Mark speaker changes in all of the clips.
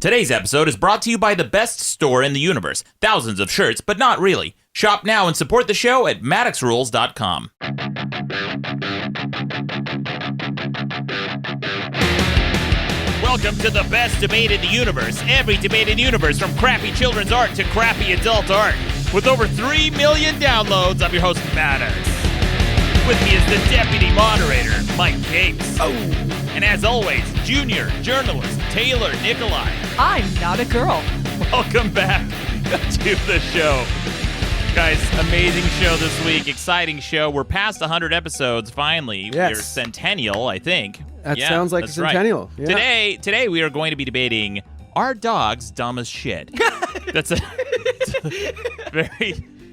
Speaker 1: Today's episode is brought to you by the best store in the universe. Thousands of shirts, but not really. Shop now and support the show at MaddoxRules.com. Welcome to the best debate in the universe. Every debate in the universe, from crappy children's art to crappy adult art. With over 3 million downloads, I'm your host, Maddox. With me is the deputy moderator, Mike Capes. Oh. And as always, junior journalist Taylor Nikolai.
Speaker 2: I'm not a girl.
Speaker 1: Welcome back to the show. Guys, amazing show this week. Exciting show. We're past 100 episodes, finally.
Speaker 3: Yes.
Speaker 1: We're centennial, I think.
Speaker 3: That sounds like a centennial.
Speaker 1: Right.
Speaker 3: Yeah.
Speaker 1: Today we are going to be debating, are dogs dumb as shit? That's a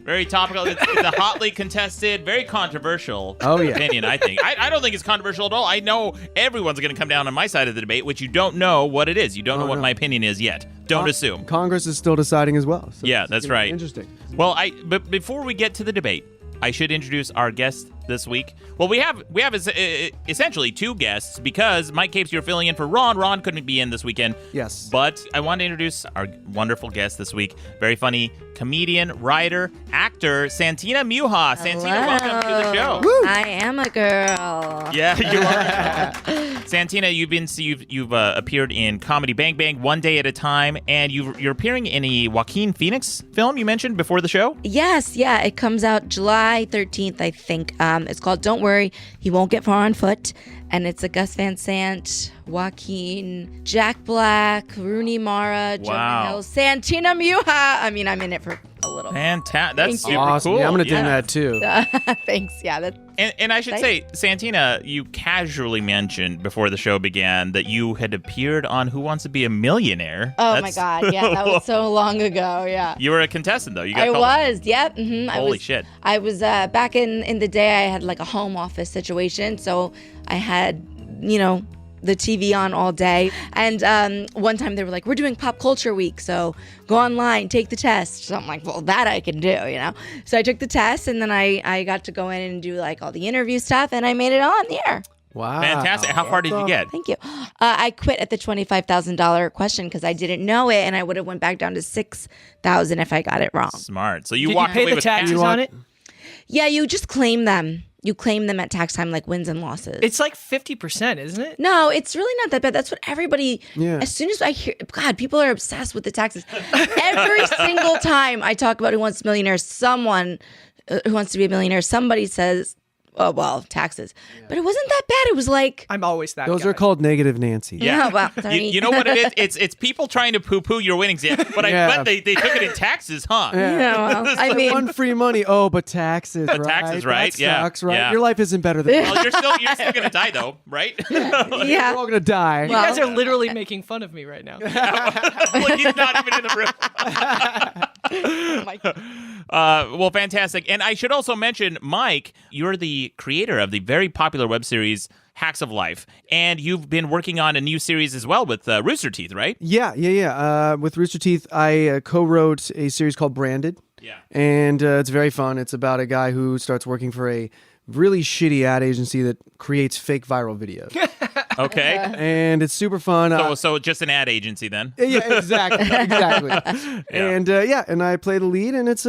Speaker 1: very topical. It's a hotly contested, very controversial opinion, I think. I don't think it's controversial at all. I know everyone's going to come down on my side of the debate, which you don't know what it is. You don't know what my opinion is yet. Don't assume.
Speaker 3: Congress is still deciding as well. So
Speaker 1: yeah, that's right.
Speaker 3: Interesting.
Speaker 1: Well, but before we get to the debate, I should introduce our guest this week. Well, we have essentially two guests because Mike Capes, you're filling in for Ron. Ron couldn't be in this weekend.
Speaker 3: Yes.
Speaker 1: But I want to introduce our wonderful guest this week. Very funny comedian, writer, actor, Santina Muha. Santina, welcome to the show.
Speaker 4: Woo. I am a girl.
Speaker 1: Yeah, you are. Santina, you've appeared in Comedy Bang Bang, One Day at a Time, and you're appearing in a Joaquin Phoenix film you mentioned before the show?
Speaker 4: Yes, yeah. It comes out July 13th, I think. It's called Don't Worry, He Won't Get Far on Foot. And it's a Gus Van Sant, Joaquin, Jack Black, Rooney Mara, Jonah Hill, Santina Muha. I mean, I'm in it for a little.
Speaker 1: Fantastic. That's super
Speaker 3: awesome.
Speaker 1: cool.
Speaker 3: Yeah, I'm going to do that too.
Speaker 4: Thanks. Yeah. That's
Speaker 1: and I should say, Santina, you casually mentioned before the show began that you had appeared on Who Wants to Be a Millionaire.
Speaker 4: Oh, my God. Yeah, that was so long ago. Yeah.
Speaker 1: You were a contestant, though.
Speaker 4: I was. Yep. Mm-hmm.
Speaker 1: Holy shit.
Speaker 4: I was back in the day, I had like a home office situation. So I had, the TV on all day. And one time they were like, we're doing Pop Culture Week, so go online, take the test. So I'm like, well, that I can do, So I took the test, and then I got to go in and do like all the interview stuff, and I made it on the air.
Speaker 3: Wow.
Speaker 1: Fantastic. How far did you get?
Speaker 4: Thank you. I quit at the $25,000 question because I didn't know it, and I would have went back down to $6,000 if I got it wrong.
Speaker 1: Smart. So you
Speaker 2: Did
Speaker 1: walked
Speaker 2: you
Speaker 1: away
Speaker 2: pay the
Speaker 1: with
Speaker 2: taxes on it?
Speaker 4: Yeah, you just claim them. You claim them at tax time, like wins and losses.
Speaker 2: It's like 50%, isn't it?
Speaker 4: No, it's really not that bad. That's what everybody, as soon as I hear, God, people are obsessed with the taxes. Every single time I talk about Who Wants to Be a Millionaire, someone who wants to be a millionaire, somebody says, oh, well, taxes. Yeah. But it wasn't that bad. It was like...
Speaker 2: I'm always that
Speaker 3: Those
Speaker 2: guy.
Speaker 3: are called negative Nancy.
Speaker 1: Yeah.
Speaker 4: Well, sorry.
Speaker 1: You know what it is? It's people trying to poo-poo your winnings. Yeah. But I bet they took it in taxes, huh?
Speaker 4: Yeah, well, I mean...
Speaker 3: One free money. Oh, but taxes, right?
Speaker 1: Taxes, right?
Speaker 3: That sucks, right? Your life isn't better than
Speaker 1: Well, you're still going to die, though, right?
Speaker 4: Yeah.
Speaker 3: We're all going to die.
Speaker 2: You guys are literally making fun of me right now.
Speaker 1: Well, he's not even in the room.
Speaker 4: Oh my God.
Speaker 1: Well, fantastic. And I should also mention, Mike, you're the creator of the very popular web series Hacks of Life, and you've been working on a new series as well with Rooster Teeth, right?
Speaker 3: Yeah. With Rooster Teeth, I co-wrote a series called Branded.
Speaker 1: Yeah.
Speaker 3: And it's very fun. It's about a guy who starts working for a really shitty ad agency that creates fake viral videos.
Speaker 1: Okay.
Speaker 3: And it's super fun.
Speaker 1: So just an ad agency then?
Speaker 3: Yeah, exactly. And and I play the lead, and it's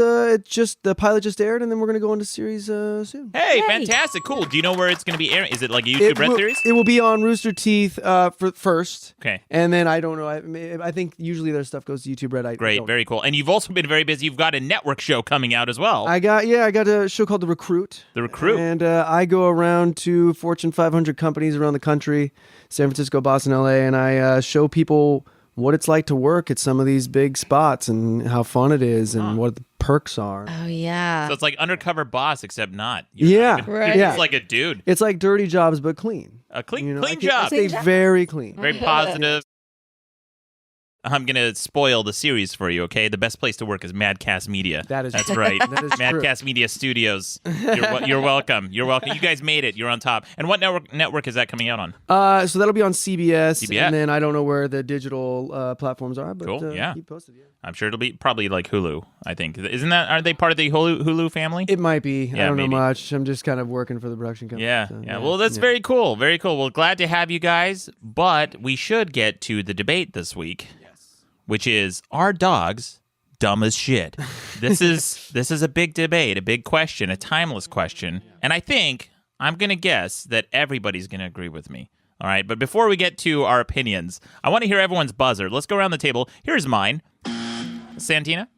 Speaker 3: just the pilot just aired, and then we're gonna go into series soon.
Speaker 1: Hey, fantastic, cool. Do you know where it's gonna be airing? Is it like a YouTube Red series?
Speaker 3: It will be on Rooster Teeth for first.
Speaker 1: Okay.
Speaker 3: And then I don't know. I think usually their stuff goes to YouTube Red.
Speaker 1: Great, very cool. And you've also been very busy. You've got a network show coming out as well.
Speaker 3: I got a show called The Recruit.
Speaker 1: The Recruit.
Speaker 3: And I go around to Fortune 500 companies around the country, San Francisco, Boston, LA, and I show people what it's like to work at some of these big spots and how fun it is and what the perks are.
Speaker 4: Oh, yeah.
Speaker 1: So it's like Undercover Boss, except not.
Speaker 4: Right.
Speaker 1: It's like a dude.
Speaker 3: It's like dirty jobs, but clean.
Speaker 1: A clean
Speaker 3: I
Speaker 1: job.
Speaker 3: Stay very clean.
Speaker 1: Very positive. I'm going to spoil the series for you, okay? The best place to work is Madcast Media.
Speaker 3: That's
Speaker 1: right.
Speaker 3: That is
Speaker 1: Madcast Media Studios. You're welcome. You're welcome. You guys made it. You're on top. And what network is that coming out on?
Speaker 3: So that'll be on CBS.
Speaker 1: CBS.
Speaker 3: And then I don't know where the digital platforms are, but
Speaker 1: cool. Yeah.
Speaker 3: keep posted. Yeah.
Speaker 1: I'm sure it'll be probably like Hulu, I think. Are they part of the Hulu family?
Speaker 3: It might be.
Speaker 1: Yeah,
Speaker 3: I don't
Speaker 1: maybe.
Speaker 3: know much. I'm just kind of working for the production company.
Speaker 1: Yeah.
Speaker 3: So,
Speaker 1: Yeah. Well, that's very cool. Very cool. Well, glad to have you guys, but we should get to the debate this week. which is, are dogs dumb as shit? This is a big debate, a big question, a timeless question. And I think, I'm going to guess that everybody's going to agree with me. All right, but before we get to our opinions, I want to hear everyone's buzzer. Let's go around the table. Here's mine. Santina.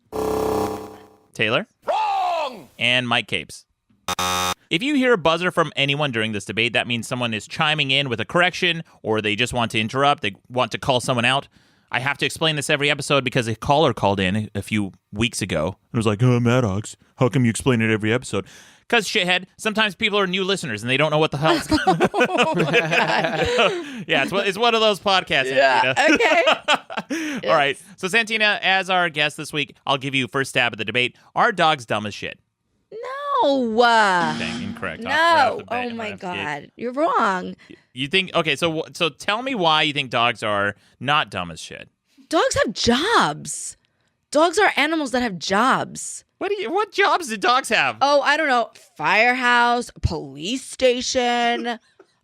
Speaker 1: Taylor. Wrong! And Mike Capes. If you hear a buzzer from anyone during this debate, that means someone is chiming in with a correction, or they just want to interrupt, they want to call someone out. I have to explain this every episode because a caller called in a few weeks ago and was like, Maddox, how come you explain it every episode? Because, shithead, sometimes people are new listeners and they don't know what the hell is going on.
Speaker 4: Oh my God.
Speaker 1: Yeah, it's one of those podcasts.
Speaker 4: Yeah.
Speaker 1: Santina.
Speaker 4: Okay.
Speaker 1: All right. So, Santina, as our guest this week, I'll give you first stab at the debate. Are dogs dumb as shit?
Speaker 4: No.
Speaker 1: Dang, incorrect.
Speaker 4: No. Oh my God. You're wrong.
Speaker 1: You think, okay, so tell me why you think dogs are not dumb as shit.
Speaker 4: Dogs have jobs. Dogs are animals that have jobs.
Speaker 1: What jobs do dogs have?
Speaker 4: Oh, I don't know. Firehouse, police station.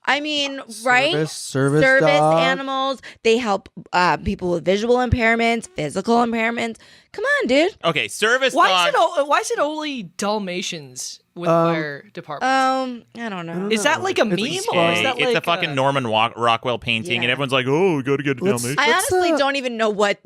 Speaker 4: I mean, right?
Speaker 3: Service dog.
Speaker 4: animals. They help people with visual impairments, physical impairments. Come on, dude.
Speaker 1: Okay, service
Speaker 2: Why
Speaker 1: dogs.
Speaker 2: is it only Dalmatians with fire departments?
Speaker 4: I don't know.
Speaker 2: Is that like a meme? Or is that
Speaker 1: It's
Speaker 2: like
Speaker 1: a fucking Norman Rockwell painting, and
Speaker 4: Yeah.
Speaker 1: everyone's like, "Oh, we got to get it down there."
Speaker 4: I honestly don't even know what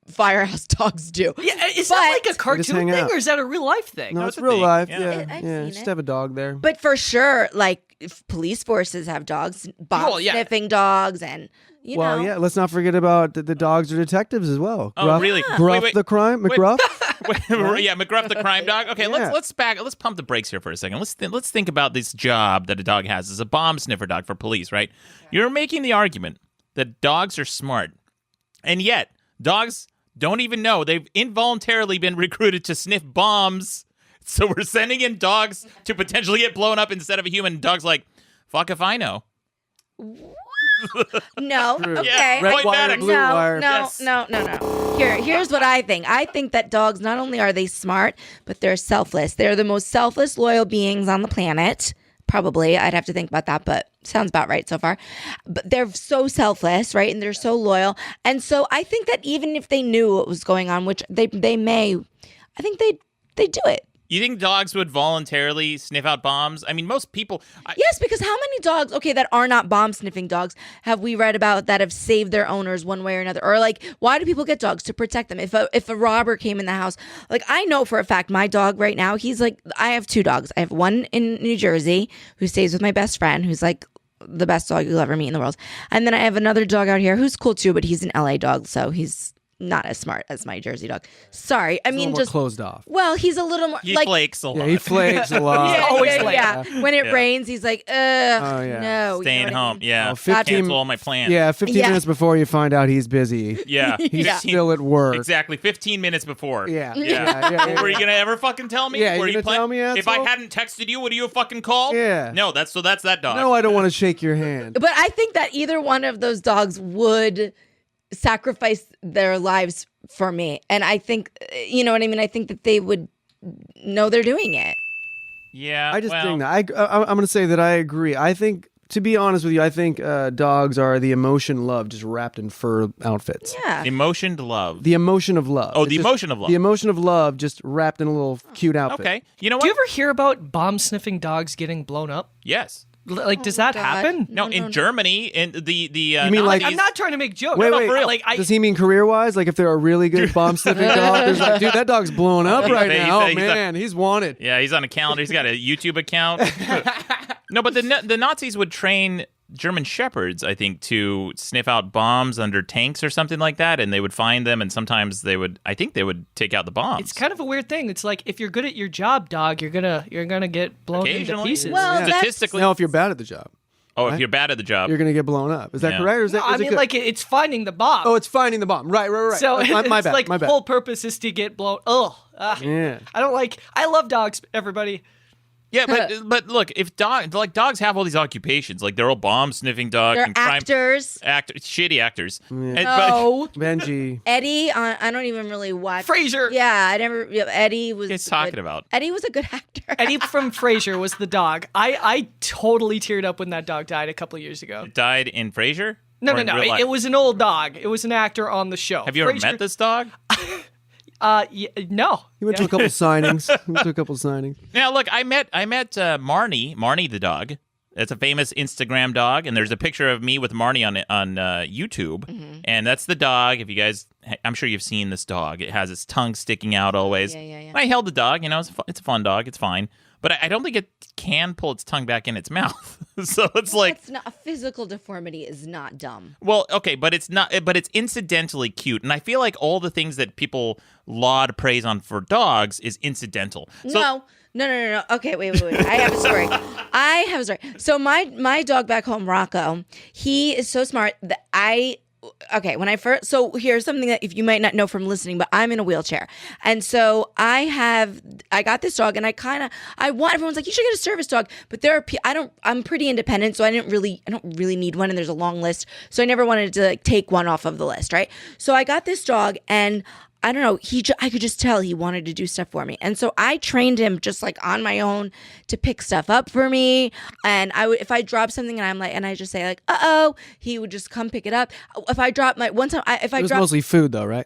Speaker 4: firehouse dogs do.
Speaker 2: Yeah, is that like a
Speaker 3: hang
Speaker 2: cartoon thing,
Speaker 3: out.
Speaker 2: or is that a real life thing?
Speaker 3: No,
Speaker 1: it's
Speaker 3: it's
Speaker 1: a
Speaker 3: real
Speaker 1: thing.
Speaker 3: life.
Speaker 1: Yeah.
Speaker 3: Yeah,
Speaker 4: I've
Speaker 3: yeah.
Speaker 4: seen
Speaker 3: Just
Speaker 4: it.
Speaker 3: have a dog there.
Speaker 4: But for sure, like if police forces have dogs, bomb sniffing dogs, and you know.
Speaker 3: Yeah. Let's not forget about the dogs are detectives as well.
Speaker 1: Oh,
Speaker 3: Gruff,
Speaker 1: really?
Speaker 3: Gruff
Speaker 1: Wait.
Speaker 3: the crime,
Speaker 1: Wait.
Speaker 3: McGruff.
Speaker 1: Yeah, McGruff the crime dog. Okay,
Speaker 3: Yeah.
Speaker 1: let's pump the brakes here for a second. Let's think about this job that a dog has as a bomb sniffer dog for police, right? You're making the argument that dogs are smart, and yet dogs don't even know they've involuntarily been recruited to sniff bombs. So we're sending in dogs to potentially get blown up instead of a human. Dog's like, fuck if I know.
Speaker 4: No.
Speaker 3: True.
Speaker 4: Okay.
Speaker 1: Yeah,
Speaker 3: Red
Speaker 1: Point
Speaker 3: wire,
Speaker 1: Maddox.
Speaker 3: blue
Speaker 4: no,
Speaker 3: wire.
Speaker 4: no,
Speaker 1: Yes.
Speaker 4: no. Here's what I think. I think that dogs, not only are they smart, but they're selfless. They're the most selfless, loyal beings on the planet. Probably. I'd have to think about that, but sounds about right so far. But they're so selfless, right? And they're so loyal. And so I think that even if they knew what was going on, which they may, I think they do it.
Speaker 1: You think dogs would voluntarily sniff out bombs? I mean, most people.
Speaker 4: Yes, because how many dogs, that are not bomb sniffing dogs, have we read about that have saved their owners one way or another? Or like, why do people get dogs? To protect them. If a robber came in the house, like I know for a fact my dog right now, he's like, I have two dogs. I have one in New Jersey who stays with my best friend, who's like the best dog you'll ever meet in the world. And then I have another dog out here who's cool too, but he's an LA dog, so he's not as smart as my Jersey dog. Sorry, I mean
Speaker 3: more
Speaker 4: just
Speaker 3: closed off.
Speaker 4: Well, he's a little more
Speaker 1: He
Speaker 4: like
Speaker 1: flakes a lot.
Speaker 3: Yeah, he flakes a lot.
Speaker 4: yeah,
Speaker 2: always
Speaker 4: yeah,
Speaker 2: late.
Speaker 4: yeah. When it
Speaker 1: Yeah.
Speaker 4: rains, he's like,
Speaker 3: Oh, yeah.
Speaker 4: no,
Speaker 1: Staying
Speaker 4: you know what I
Speaker 1: home.
Speaker 4: mean?
Speaker 1: Yeah.
Speaker 3: Oh, 15
Speaker 1: Cancel all my plans.
Speaker 3: Yeah, 15
Speaker 4: Yeah.
Speaker 3: minutes before you find out he's busy.
Speaker 1: Yeah.
Speaker 3: He's
Speaker 1: 15
Speaker 3: still at work.
Speaker 1: Exactly. 15 minutes before.
Speaker 3: Yeah.
Speaker 1: Yeah. Were you gonna ever fucking tell me?
Speaker 3: Yeah,
Speaker 1: Were
Speaker 3: you gonna tell me,
Speaker 1: If I
Speaker 3: asshole?
Speaker 1: hadn't texted you, would you have fucking called?
Speaker 3: Yeah.
Speaker 1: No, that's that dog.
Speaker 3: No, I don't want to shake your hand.
Speaker 4: But I think that either one of those dogs would sacrifice their lives for me. And I think, you know what I mean? I think that they would know they're doing it.
Speaker 1: Yeah.
Speaker 3: I just
Speaker 1: well,
Speaker 3: think that I'm going to say that I agree. I think, to be honest with you, I think dogs are the emotion love just wrapped in fur outfits.
Speaker 4: Yeah.
Speaker 1: emotion to love.
Speaker 3: The emotion of love.
Speaker 1: Oh,
Speaker 3: It's
Speaker 1: the
Speaker 3: just
Speaker 1: emotion of love.
Speaker 3: The emotion of love just wrapped in a little cute outfit.
Speaker 1: Okay. You know what?
Speaker 2: Do you ever hear about bomb sniffing dogs getting blown up?
Speaker 1: Yes.
Speaker 2: Like, does that
Speaker 4: God.
Speaker 2: happen?
Speaker 1: No, in Germany, in the
Speaker 3: You mean like-
Speaker 1: Nazis-
Speaker 2: I'm not trying to make jokes.
Speaker 3: Wait,
Speaker 2: No,
Speaker 3: wait.
Speaker 2: for real. Like,
Speaker 3: Does he mean career-wise? Like if they're a really good bomb sniffing dog? There's like, dude, that dog's blowing up right
Speaker 1: He's-
Speaker 3: now. Oh,
Speaker 1: he's-
Speaker 3: man, he's wanted.
Speaker 1: Yeah, he's on a calendar. He's got a YouTube account. No, but the Nazis would train German shepherds, I think, to sniff out bombs under tanks or something like that, and they would find them, and sometimes they would take out the bombs.
Speaker 2: It's kind of a weird thing. It's like if you're good at your job, dog, you're gonna get blown into
Speaker 1: Occasionally.
Speaker 2: pieces.
Speaker 4: Well, that's-
Speaker 1: statistically.
Speaker 3: Now, if you're bad at the job,
Speaker 1: if you're bad at the job,
Speaker 3: you're going to get blown up. Is that
Speaker 1: Yeah.
Speaker 3: correct? Or is that,
Speaker 2: I
Speaker 3: is it
Speaker 2: mean,
Speaker 3: good?
Speaker 2: like it's finding the bomb.
Speaker 3: Oh, it's finding the bomb. Right.
Speaker 2: so
Speaker 3: my
Speaker 2: it's
Speaker 3: bad.
Speaker 2: like
Speaker 3: my bad.
Speaker 2: whole purpose is to get blown.
Speaker 3: Yeah.
Speaker 2: I love dogs. Everybody.
Speaker 1: yeah, but look, if dogs have all these occupations, like they're all bomb sniffing dogs,
Speaker 4: They're
Speaker 1: and crime
Speaker 4: actors.
Speaker 1: shitty actors. And-
Speaker 4: No.
Speaker 3: Benji.
Speaker 4: Eddie, I don't even really watch.
Speaker 2: Frasier.
Speaker 4: Yeah, I never. Yeah, Eddie was.
Speaker 1: What are you
Speaker 4: good.
Speaker 1: talking about?
Speaker 4: Eddie was a good actor.
Speaker 2: Eddie from Frasier was the dog. I totally teared up when that dog died a couple of years ago.
Speaker 1: Died in Frasier?
Speaker 2: No.
Speaker 1: in real life?
Speaker 2: It was an old dog. It was an actor on the show.
Speaker 1: Have you ever met this dog?
Speaker 2: No.
Speaker 3: He went to a couple signings.
Speaker 1: Now, look, I met Marnie the dog. It's a famous Instagram dog, and there's a picture of me with Marnie on YouTube, and that's the dog. If you guys, I'm sure you've seen this dog. It has its tongue sticking out always.
Speaker 4: Yeah.
Speaker 1: I held the dog. You know, it's a fun dog. It's fine, but I don't think it can pull its tongue back in its mouth. So it's like
Speaker 4: That's not a physical deformity is not dumb.
Speaker 1: well, okay, but it's not. But it's incidentally cute, and I feel like all the things that people laud praise on for dogs is incidental. So,
Speaker 4: No. Okay, wait. I have a story. So my dog back home, Rocco, he is so smart that so here's something that if you might not know from listening, but I'm in a wheelchair. And so I got this dog and everyone's like, you should get a service dog, but I'm pretty independent. So I don't really need one. And there's a long list. So I never wanted to take one off of the list. Right. So I got this dog and I don't know. I could just tell he wanted to do stuff for me, and so I trained him just like on my own to pick stuff up for me. And if I drop something and I just say like, "Uh-oh," he would just come pick it up. If I drop it was
Speaker 3: Mostly food though, right?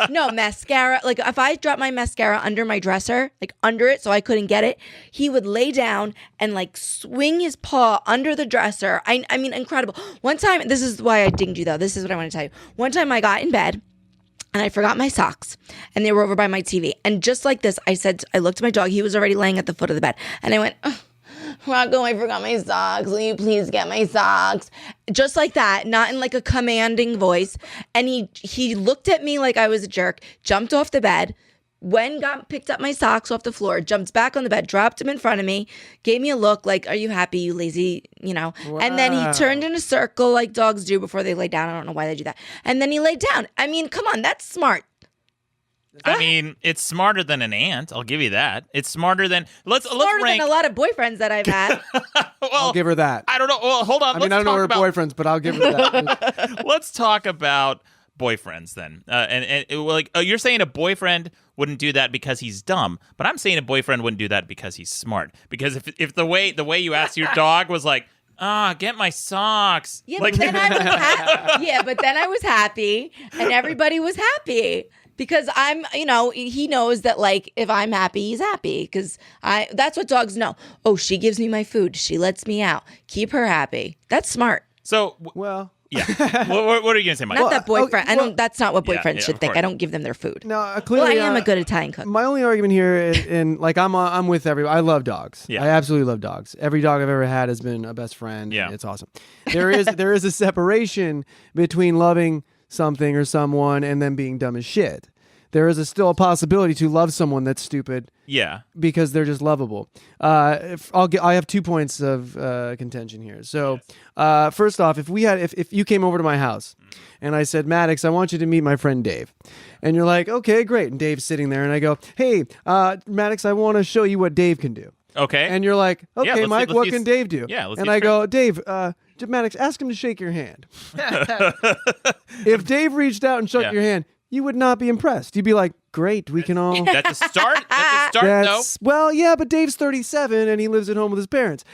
Speaker 4: No, mascara. Like if I dropped my mascara under my dresser, like under it, so I couldn't get it, he would lay down and like swing his paw under the dresser. I mean, incredible. One time, this is why I dinged you though. This is what I want to tell you. One time I got in bed. And I forgot my socks, and they were over by my TV. And just like this, I looked at my dog. He was already laying at the foot of the bed. And I went, Rocco, I forgot my socks. Will you please get my socks? Just like that, not in like a commanding voice. And he looked at me like I was a jerk, jumped off the bed, picked up my socks off the floor, jumped back on the bed, dropped them in front of me, gave me a look like, are you happy, you lazy, Wow. And then he turned in a circle like dogs do before they lay down. I don't know why they do that. And then he laid down. I mean, come on, that's smart.
Speaker 1: I mean, it's smarter than an ant. I'll give you that. It's smarter than let's
Speaker 4: smarter
Speaker 1: rank
Speaker 4: than a lot of boyfriends that I've had.
Speaker 1: Well,
Speaker 3: I'll give her that.
Speaker 1: I don't know. Well, hold on.
Speaker 3: I don't know her boyfriends, but I'll give her that.
Speaker 1: Let's talk about boyfriends then. You're saying a boyfriend wouldn't do that because he's dumb, but I'm saying a boyfriend wouldn't do that because he's smart. Because if the way you asked your dog was like, get my socks.
Speaker 4: Yeah,
Speaker 1: like,
Speaker 4: but then I was happy, and everybody was happy. Because he knows that like if I'm happy, he's happy. Because that's what dogs know. Oh, she gives me my food. She lets me out. Keep her happy. That's smart.
Speaker 1: So
Speaker 3: well.
Speaker 1: Yeah. what are you gonna say, Mike?
Speaker 4: Not that boyfriend. That's not what boyfriends should think.
Speaker 1: Course.
Speaker 4: I don't give them their food.
Speaker 3: No, clearly.
Speaker 4: Well, I am a good Italian cook.
Speaker 3: My only argument here is, and like I'm with everyone. I love dogs.
Speaker 1: Yeah.
Speaker 3: I absolutely love dogs. Every dog I've ever had has been a best friend.
Speaker 1: Yeah.
Speaker 3: It's awesome. There is a separation between loving something or someone and then being dumb as shit. There is still a possibility to love someone that's stupid.
Speaker 1: Yeah.
Speaker 3: Because they're just lovable. I have 2 points of contention here. So, first off, if you came over to my house and I said, Maddox, I want you to meet my friend Dave, and you're like, okay, great, and Dave's sitting there, and I go, hey, Maddox, I want to show you what Dave can do.
Speaker 1: Okay.
Speaker 3: And you're like, okay,
Speaker 1: let's
Speaker 3: Mike, what can Dave do?
Speaker 1: Yeah.
Speaker 3: And I go, Dave, Maddox, ask him to shake your hand. If Dave reached out and shook your hand, you would not be impressed. You'd be like, great, we can all...
Speaker 1: That's a start. That's a start, though.
Speaker 3: Well, yeah, but Dave's 37 and he lives at home with his parents.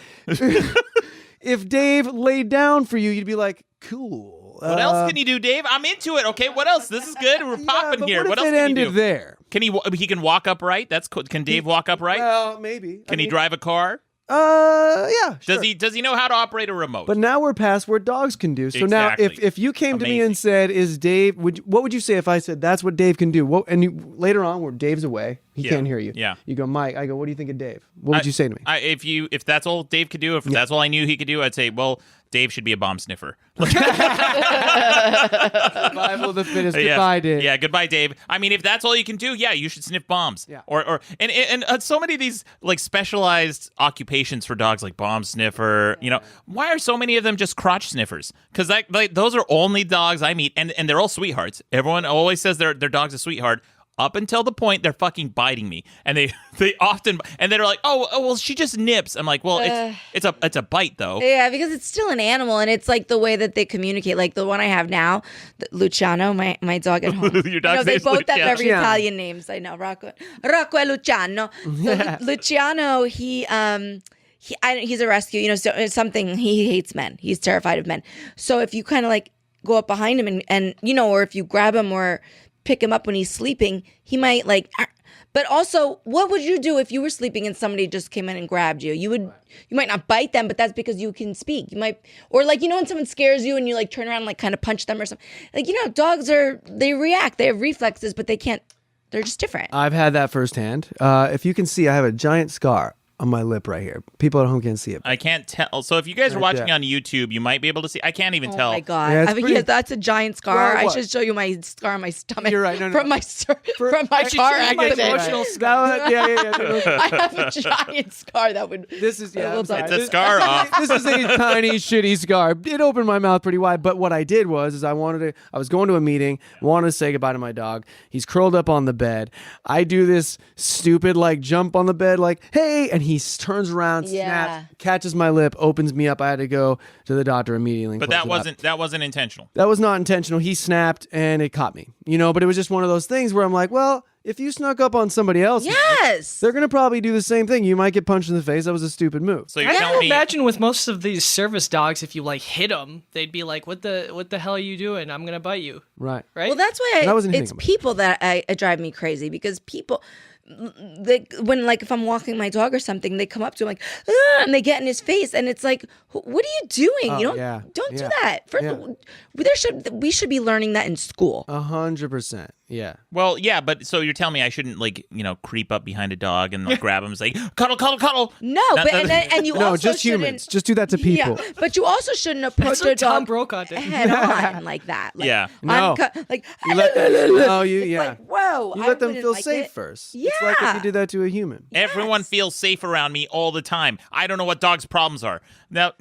Speaker 3: If Dave laid down for you, you'd be like, cool.
Speaker 1: What else can you do, Dave? I'm into it. Okay, what else? This is good. We're popping here.
Speaker 3: What
Speaker 1: else
Speaker 3: if
Speaker 1: can
Speaker 3: it ended
Speaker 1: you do?
Speaker 3: there?
Speaker 1: Can he can walk upright? That's cool. Can Dave walk upright?
Speaker 3: Well, maybe.
Speaker 1: Can he drive a car?
Speaker 3: Yeah. Sure.
Speaker 1: Does he know how to operate a remote?
Speaker 3: But now we're past what dogs can do. So now, if you came to me and said, "Is Dave?" What would you say if I said that's what Dave can do? Later on, where Dave's away, he can't hear you.
Speaker 1: Yeah.
Speaker 3: You go, Mike. I go, what do you think of Dave? What would you say to me?
Speaker 1: If that's all Dave could do, if that's all I knew he could do, I'd say, well, Dave should be a bomb sniffer.
Speaker 3: Survival of the fittest. Goodbye, Dave.
Speaker 1: Yeah, goodbye, Dave. I mean, if that's all you can do, yeah, you should sniff bombs.
Speaker 3: Yeah.
Speaker 1: And so many of these like specialized occupations for dogs, like bomb sniffer. Why are so many of them just crotch sniffers? Because those are only dogs I meet, and they're all sweethearts. Everyone always says their dog's a sweetheart. Up until the point they're fucking biting me, and they often, and they're like, oh well, she just nips. I'm like, well, it's a bite though.
Speaker 4: Yeah, because it's still an animal, and it's like the way that they communicate. Like the one I have now, Luciano, my dog at home.
Speaker 1: Your dog's
Speaker 4: they
Speaker 1: name's
Speaker 4: both
Speaker 1: Luciano.
Speaker 4: have very Italian names. I know, Rocco and Luciano. So Luciano, he's a rescue, so it's something, he hates men. He's terrified of men. So if you kind of like go up behind him and or if you grab him or pick him up when he's sleeping, he might like, but also what would you do if you were sleeping and somebody just came in and grabbed you? You might not bite them, but that's because you can speak. You might, or like, when someone scares you and you like turn around and like kind of punch them or something. Like, dogs they react, they have reflexes, but they can't, they're just different.
Speaker 3: I've had that firsthand. If you can see, I have a giant scar on my lip right here. People at home can't see it.
Speaker 1: I can't tell. So if you guys are watching on YouTube, you might be able to see. I can't even tell.
Speaker 4: Oh my God.
Speaker 3: Yeah,
Speaker 4: that's a giant scar.
Speaker 3: Well,
Speaker 4: I
Speaker 3: what?
Speaker 4: should show you my scar on my stomach.
Speaker 3: You're right. No,
Speaker 4: from my car accident.
Speaker 2: Emotional scar.
Speaker 3: Yeah.
Speaker 4: I have a giant scar that would.
Speaker 3: This is I'm sorry.
Speaker 1: It's a scar off.
Speaker 3: This is a tiny, shitty scar. It opened my mouth pretty wide. But what I did was I was going to a meeting, wanted to say goodbye to my dog. He's curled up on the bed. I do this stupid like jump on the bed, like hey, and he turns around. Snaps, catches my lip, opens me up. I had to go to the doctor immediately.
Speaker 1: But that wasn't intentional.
Speaker 3: That was not intentional. He snapped and it caught me. But it was just one of those things where I'm like, well, if you snuck up on somebody else,
Speaker 4: yes,
Speaker 3: they're gonna probably do the same thing. You might get punched in the face. That was a stupid move.
Speaker 1: So you're
Speaker 2: I
Speaker 1: telling
Speaker 2: can
Speaker 1: me
Speaker 2: imagine with most of these service dogs, if you like hit them, they'd be like, "What the hell are you doing? I'm gonna bite you."
Speaker 3: Right.
Speaker 2: Right.
Speaker 4: Well, that's why
Speaker 3: I wasn't hitting
Speaker 4: it's
Speaker 3: him.
Speaker 4: people that drive me crazy because people. When like if I'm walking my dog or something, they come up to him like, and they get in his face, and it's like, what are you doing? Don't do that. We should be learning that in school.
Speaker 3: 100%. Yeah.
Speaker 1: Well, yeah, but so you're telling me I shouldn't like creep up behind a dog and like grab him and say cuddle.
Speaker 4: No, and you
Speaker 3: No,
Speaker 4: also
Speaker 3: just
Speaker 4: shouldn't.
Speaker 3: humans. Just do that to people.
Speaker 4: Yeah, but you also shouldn't approach
Speaker 2: That's
Speaker 4: a
Speaker 2: what Tom
Speaker 4: dog
Speaker 2: Brokaw did.
Speaker 4: head on like that. Like,
Speaker 1: Yeah.
Speaker 3: No.
Speaker 4: like
Speaker 3: You let
Speaker 4: like, whoa.
Speaker 3: You
Speaker 4: I
Speaker 3: let them
Speaker 4: wouldn't
Speaker 3: feel
Speaker 4: like
Speaker 3: safe
Speaker 4: it.
Speaker 3: first.
Speaker 4: Yeah.
Speaker 3: It's like if you did that to a human.
Speaker 1: Everyone feels safe around me all the time. I don't know what dogs' problems are. Now,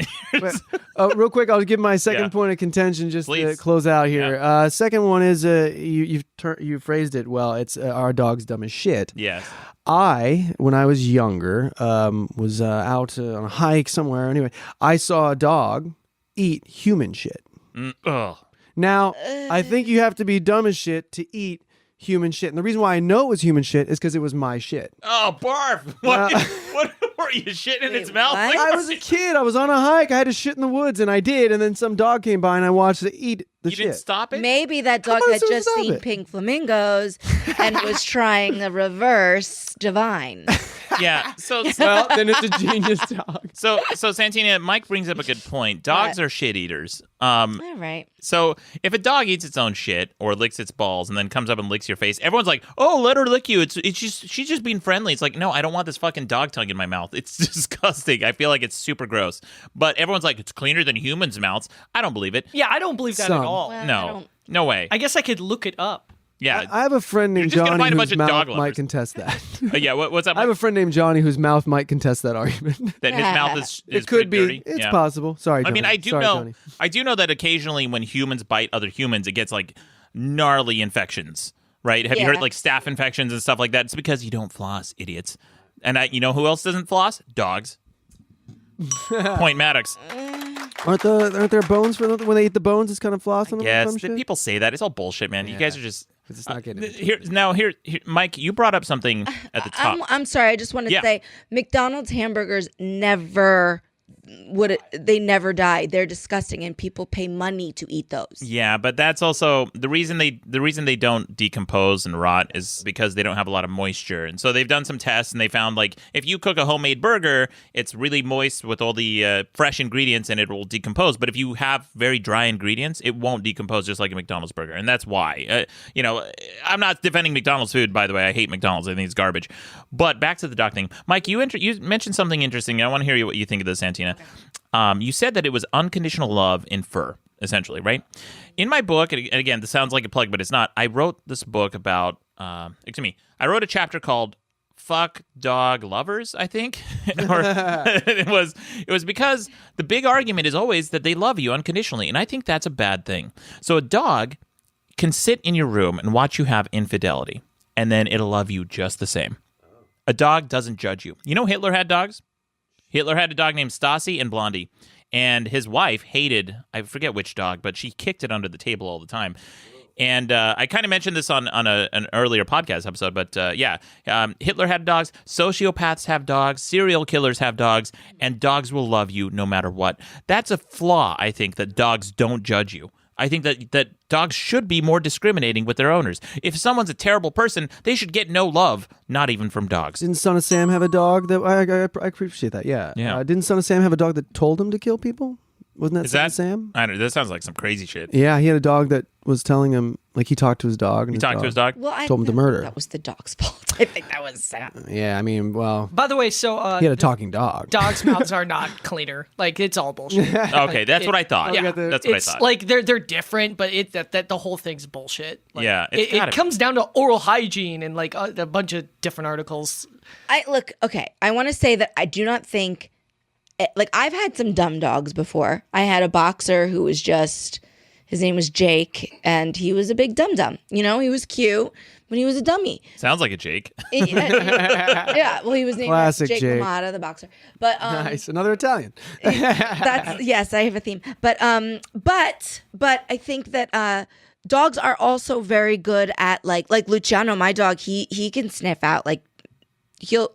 Speaker 3: Real quick, I'll give my second
Speaker 1: Yeah.
Speaker 3: point of contention just to
Speaker 1: Please.
Speaker 3: close out here. Second one is you phrased it well. It's our dog's dumb as shit.
Speaker 1: yes.
Speaker 3: When I was younger, was out on a hike somewhere. Anyway, I saw a dog eat human shit.
Speaker 1: Ugh.
Speaker 3: Now, I think you have to be dumb as shit to eat human shit. And the reason why I know it was human shit is because it was my shit.
Speaker 1: Oh, barf! What were you shitting in its mouth?
Speaker 4: what?
Speaker 3: I was a kid. I was on a hike. I had to shit in the woods, and I did. And then some dog came by, and I watched it eat the
Speaker 1: You
Speaker 3: shit.
Speaker 1: didn't stop it?
Speaker 4: Maybe that dog
Speaker 3: on,
Speaker 4: had
Speaker 3: so
Speaker 4: just
Speaker 3: stop
Speaker 4: seen
Speaker 3: it.
Speaker 4: pink flamingos and was trying the reverse divine.
Speaker 1: Yeah. So
Speaker 3: Well, then it's a genius dog.
Speaker 1: so Santina, Mike brings up a good point. Dogs
Speaker 4: What?
Speaker 1: are shit eaters.
Speaker 4: All right.
Speaker 1: So if a dog eats its own shit or licks its balls and then comes up and licks your face, everyone's like, "Oh, let her lick you. It's just she's just being friendly." It's like, no, I don't want this fucking dog tongue in my mouth. It's disgusting. I feel like it's super gross. But everyone's like, it's cleaner than humans' mouths. I don't believe it.
Speaker 2: Yeah, I don't believe that
Speaker 3: Some.
Speaker 2: at all.
Speaker 4: Well, I
Speaker 1: No,
Speaker 4: don't-
Speaker 1: no way.
Speaker 2: I guess I could look it up.
Speaker 1: Yeah,
Speaker 3: I have a friend named
Speaker 1: just gonna
Speaker 3: Johnny
Speaker 1: find a bunch
Speaker 3: whose
Speaker 1: of dog
Speaker 3: mouth
Speaker 1: lovers.
Speaker 3: might contest that.
Speaker 1: yeah. What's up?
Speaker 3: I have a friend named Johnny whose mouth might contest that argument.
Speaker 1: that his mouth is
Speaker 3: It could be.
Speaker 1: pretty dirty?
Speaker 3: It's
Speaker 1: Yeah.
Speaker 3: possible. Sorry,
Speaker 1: I
Speaker 3: Johnny.
Speaker 1: mean,
Speaker 3: Sorry,
Speaker 1: I do know that occasionally when humans bite other humans, it gets like gnarly infections, right? Have you heard
Speaker 4: Yeah.
Speaker 1: like staph infections and stuff like that? It's because you don't floss, idiots. And you know who else doesn't floss? Dogs. Point Maddox.
Speaker 3: Aren't there bones for when they eat the bones? It's kind of floss on them. or
Speaker 1: Yes,
Speaker 3: some shit?
Speaker 1: people say that. It's all bullshit, man. You guys are just.
Speaker 3: It's just not getting it.
Speaker 1: Here, Mike, you brought up something at the top.
Speaker 4: I'm sorry. I just want to
Speaker 1: Yeah.
Speaker 4: say McDonald's hamburgers never never die. They're disgusting, and people pay money to eat those.
Speaker 1: Yeah, but that's also the reason they don't decompose and rot is because they don't have a lot of moisture. And so they've done some tests and they found like if you cook a homemade burger, it's really moist with all the fresh ingredients and it will decompose. But if you have very dry ingredients, it won't decompose just like a McDonald's burger. And that's why. I'm not defending McDonald's food, by the way. I hate McDonald's. I think it's garbage. But back to the dog thing. Mike, you mentioned something interesting. I want to hear what you think of this, Santina. You said that it was unconditional love in fur, essentially, right? In my book, and again, this sounds like a plug, but it's not. I wrote this book about, I wrote a chapter called "Fuck Dog Lovers," I think. Or it was because the big argument is always that they love you unconditionally, and I think that's a bad thing. So a dog can sit in your room and watch you have infidelity, and then it'll love you just the same. A dog doesn't judge you. You know Hitler had dogs? Hitler had a dog named Stasi and Blondie, and his wife hated, I forget which dog, but she kicked it under the table all the time. And I kind of mentioned this on an earlier podcast episode, but Hitler had dogs, sociopaths have dogs, serial killers have dogs, and dogs will love you no matter what. That's a flaw, I think, that dogs don't judge you. I think that dogs should be more discriminating with their owners. If someone's a terrible person, they should get no love, not even from dogs.
Speaker 3: Didn't Son of Sam have a dog that I appreciate that? Yeah.
Speaker 1: Yeah.
Speaker 3: Didn't Son of Sam have a dog that told him to kill people? Wasn't that Son of Sam?
Speaker 1: I don't know. That sounds like some crazy shit.
Speaker 3: Yeah, he had a dog that was telling him, like, he talked to his dog. And
Speaker 1: He talked to his dog?
Speaker 4: Well, I
Speaker 3: Told him to
Speaker 4: know
Speaker 3: murder.
Speaker 4: That was the dog's fault. I think that was sad.
Speaker 3: Yeah, I mean, well,
Speaker 2: By the way, so
Speaker 3: he had a talking dog.
Speaker 2: dogs' mouths are not cleaner. Like, it's all bullshit.
Speaker 1: Okay, that's what I thought.
Speaker 2: Yeah,
Speaker 1: That's what I
Speaker 2: it's
Speaker 1: thought.
Speaker 2: like they're different, but that the whole thing's bullshit. Like,
Speaker 1: Yeah, it's
Speaker 2: it
Speaker 1: gotta be.
Speaker 2: comes down to oral hygiene and like a bunch of different articles.
Speaker 4: I want to say that I do not think, like, I've had some dumb dogs before. I had a boxer who was his name was Jake, and he was a big dum-dum. You know, he was cute, but he was a dummy.
Speaker 1: Sounds like a Jake.
Speaker 4: Yeah, well, he was named
Speaker 3: Classic
Speaker 4: Jake
Speaker 3: Jake.
Speaker 4: LaMotta, the boxer. But
Speaker 3: Nice, another Italian.
Speaker 4: yes, I have a theme. But I think that dogs are also very good at like Luciano, my dog. He can sniff out, like he'll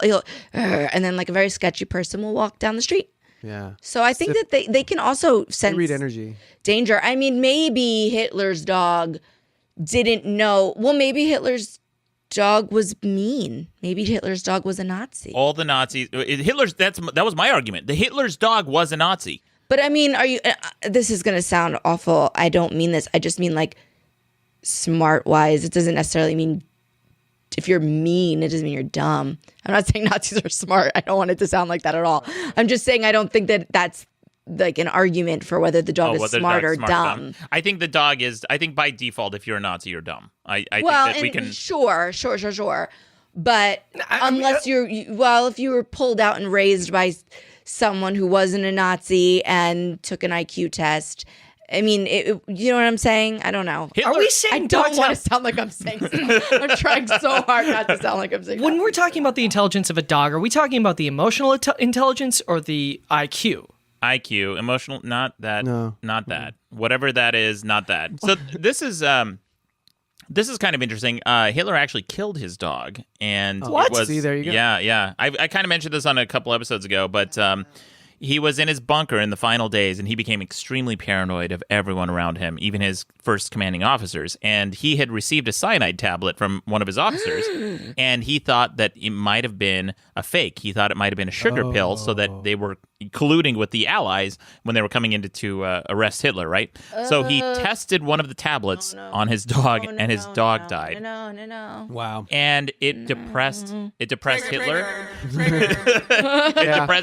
Speaker 4: and then like a very sketchy person will walk down the street.
Speaker 3: Yeah.
Speaker 4: So I think that they can also
Speaker 3: They
Speaker 4: sense
Speaker 3: read energy.
Speaker 4: danger. I mean, maybe Hitler's dog didn't know. Well, maybe Hitler's dog was mean. Maybe Hitler's dog was a Nazi.
Speaker 1: All the Nazis. That was my argument. The Hitler's dog was a Nazi.
Speaker 4: But I mean, are you? This is gonna sound awful. I don't mean this. I just mean like smart wise. It doesn't necessarily mean if you're mean. It doesn't mean you're dumb. I'm not saying Nazis are smart. I don't want it to sound like that at all. I'm just saying I don't think that that's like an argument for whether the dog is
Speaker 1: whether the
Speaker 4: smart or
Speaker 1: dog's
Speaker 4: dumb.
Speaker 1: I think the dog is. I think by default, if you're a Nazi, you're dumb. I think
Speaker 4: Well,
Speaker 1: that we
Speaker 4: and
Speaker 1: can.
Speaker 4: sure. But unless if you were pulled out and raised by someone who wasn't a Nazi and took an IQ test, I mean, you know what I'm saying? I don't know.
Speaker 1: Hitler-
Speaker 2: Are we
Speaker 4: I
Speaker 2: saying
Speaker 4: don't
Speaker 2: dogs
Speaker 4: want
Speaker 2: have
Speaker 4: to sound like I'm saying something. I'm trying so hard not to sound like I'm saying
Speaker 2: When
Speaker 4: that.
Speaker 2: we're talking about the intelligence of a dog, are we talking about the emotional intelligence or the IQ?
Speaker 1: IQ, emotional, not that,
Speaker 3: No.
Speaker 1: not that. Whatever that is, not that. So this is kind of interesting. Hitler actually killed his dog, and
Speaker 2: What?
Speaker 1: it was,
Speaker 3: See, there you go.
Speaker 1: Yeah. I kind of mentioned this on a couple episodes ago, but he was in his bunker in the final days, and he became extremely paranoid of everyone around him, even his first commanding officers. And he had received a cyanide tablet from one of his officers, and he thought that it might have been a fake. He thought it might have been a sugar pill, so that they were colluding with the Allies when they were coming in to arrest Hitler, right? So he tested one of the tablets on his dog, and his dog died.
Speaker 4: No.
Speaker 3: Wow.
Speaker 1: And it depressed Hitler. It depressed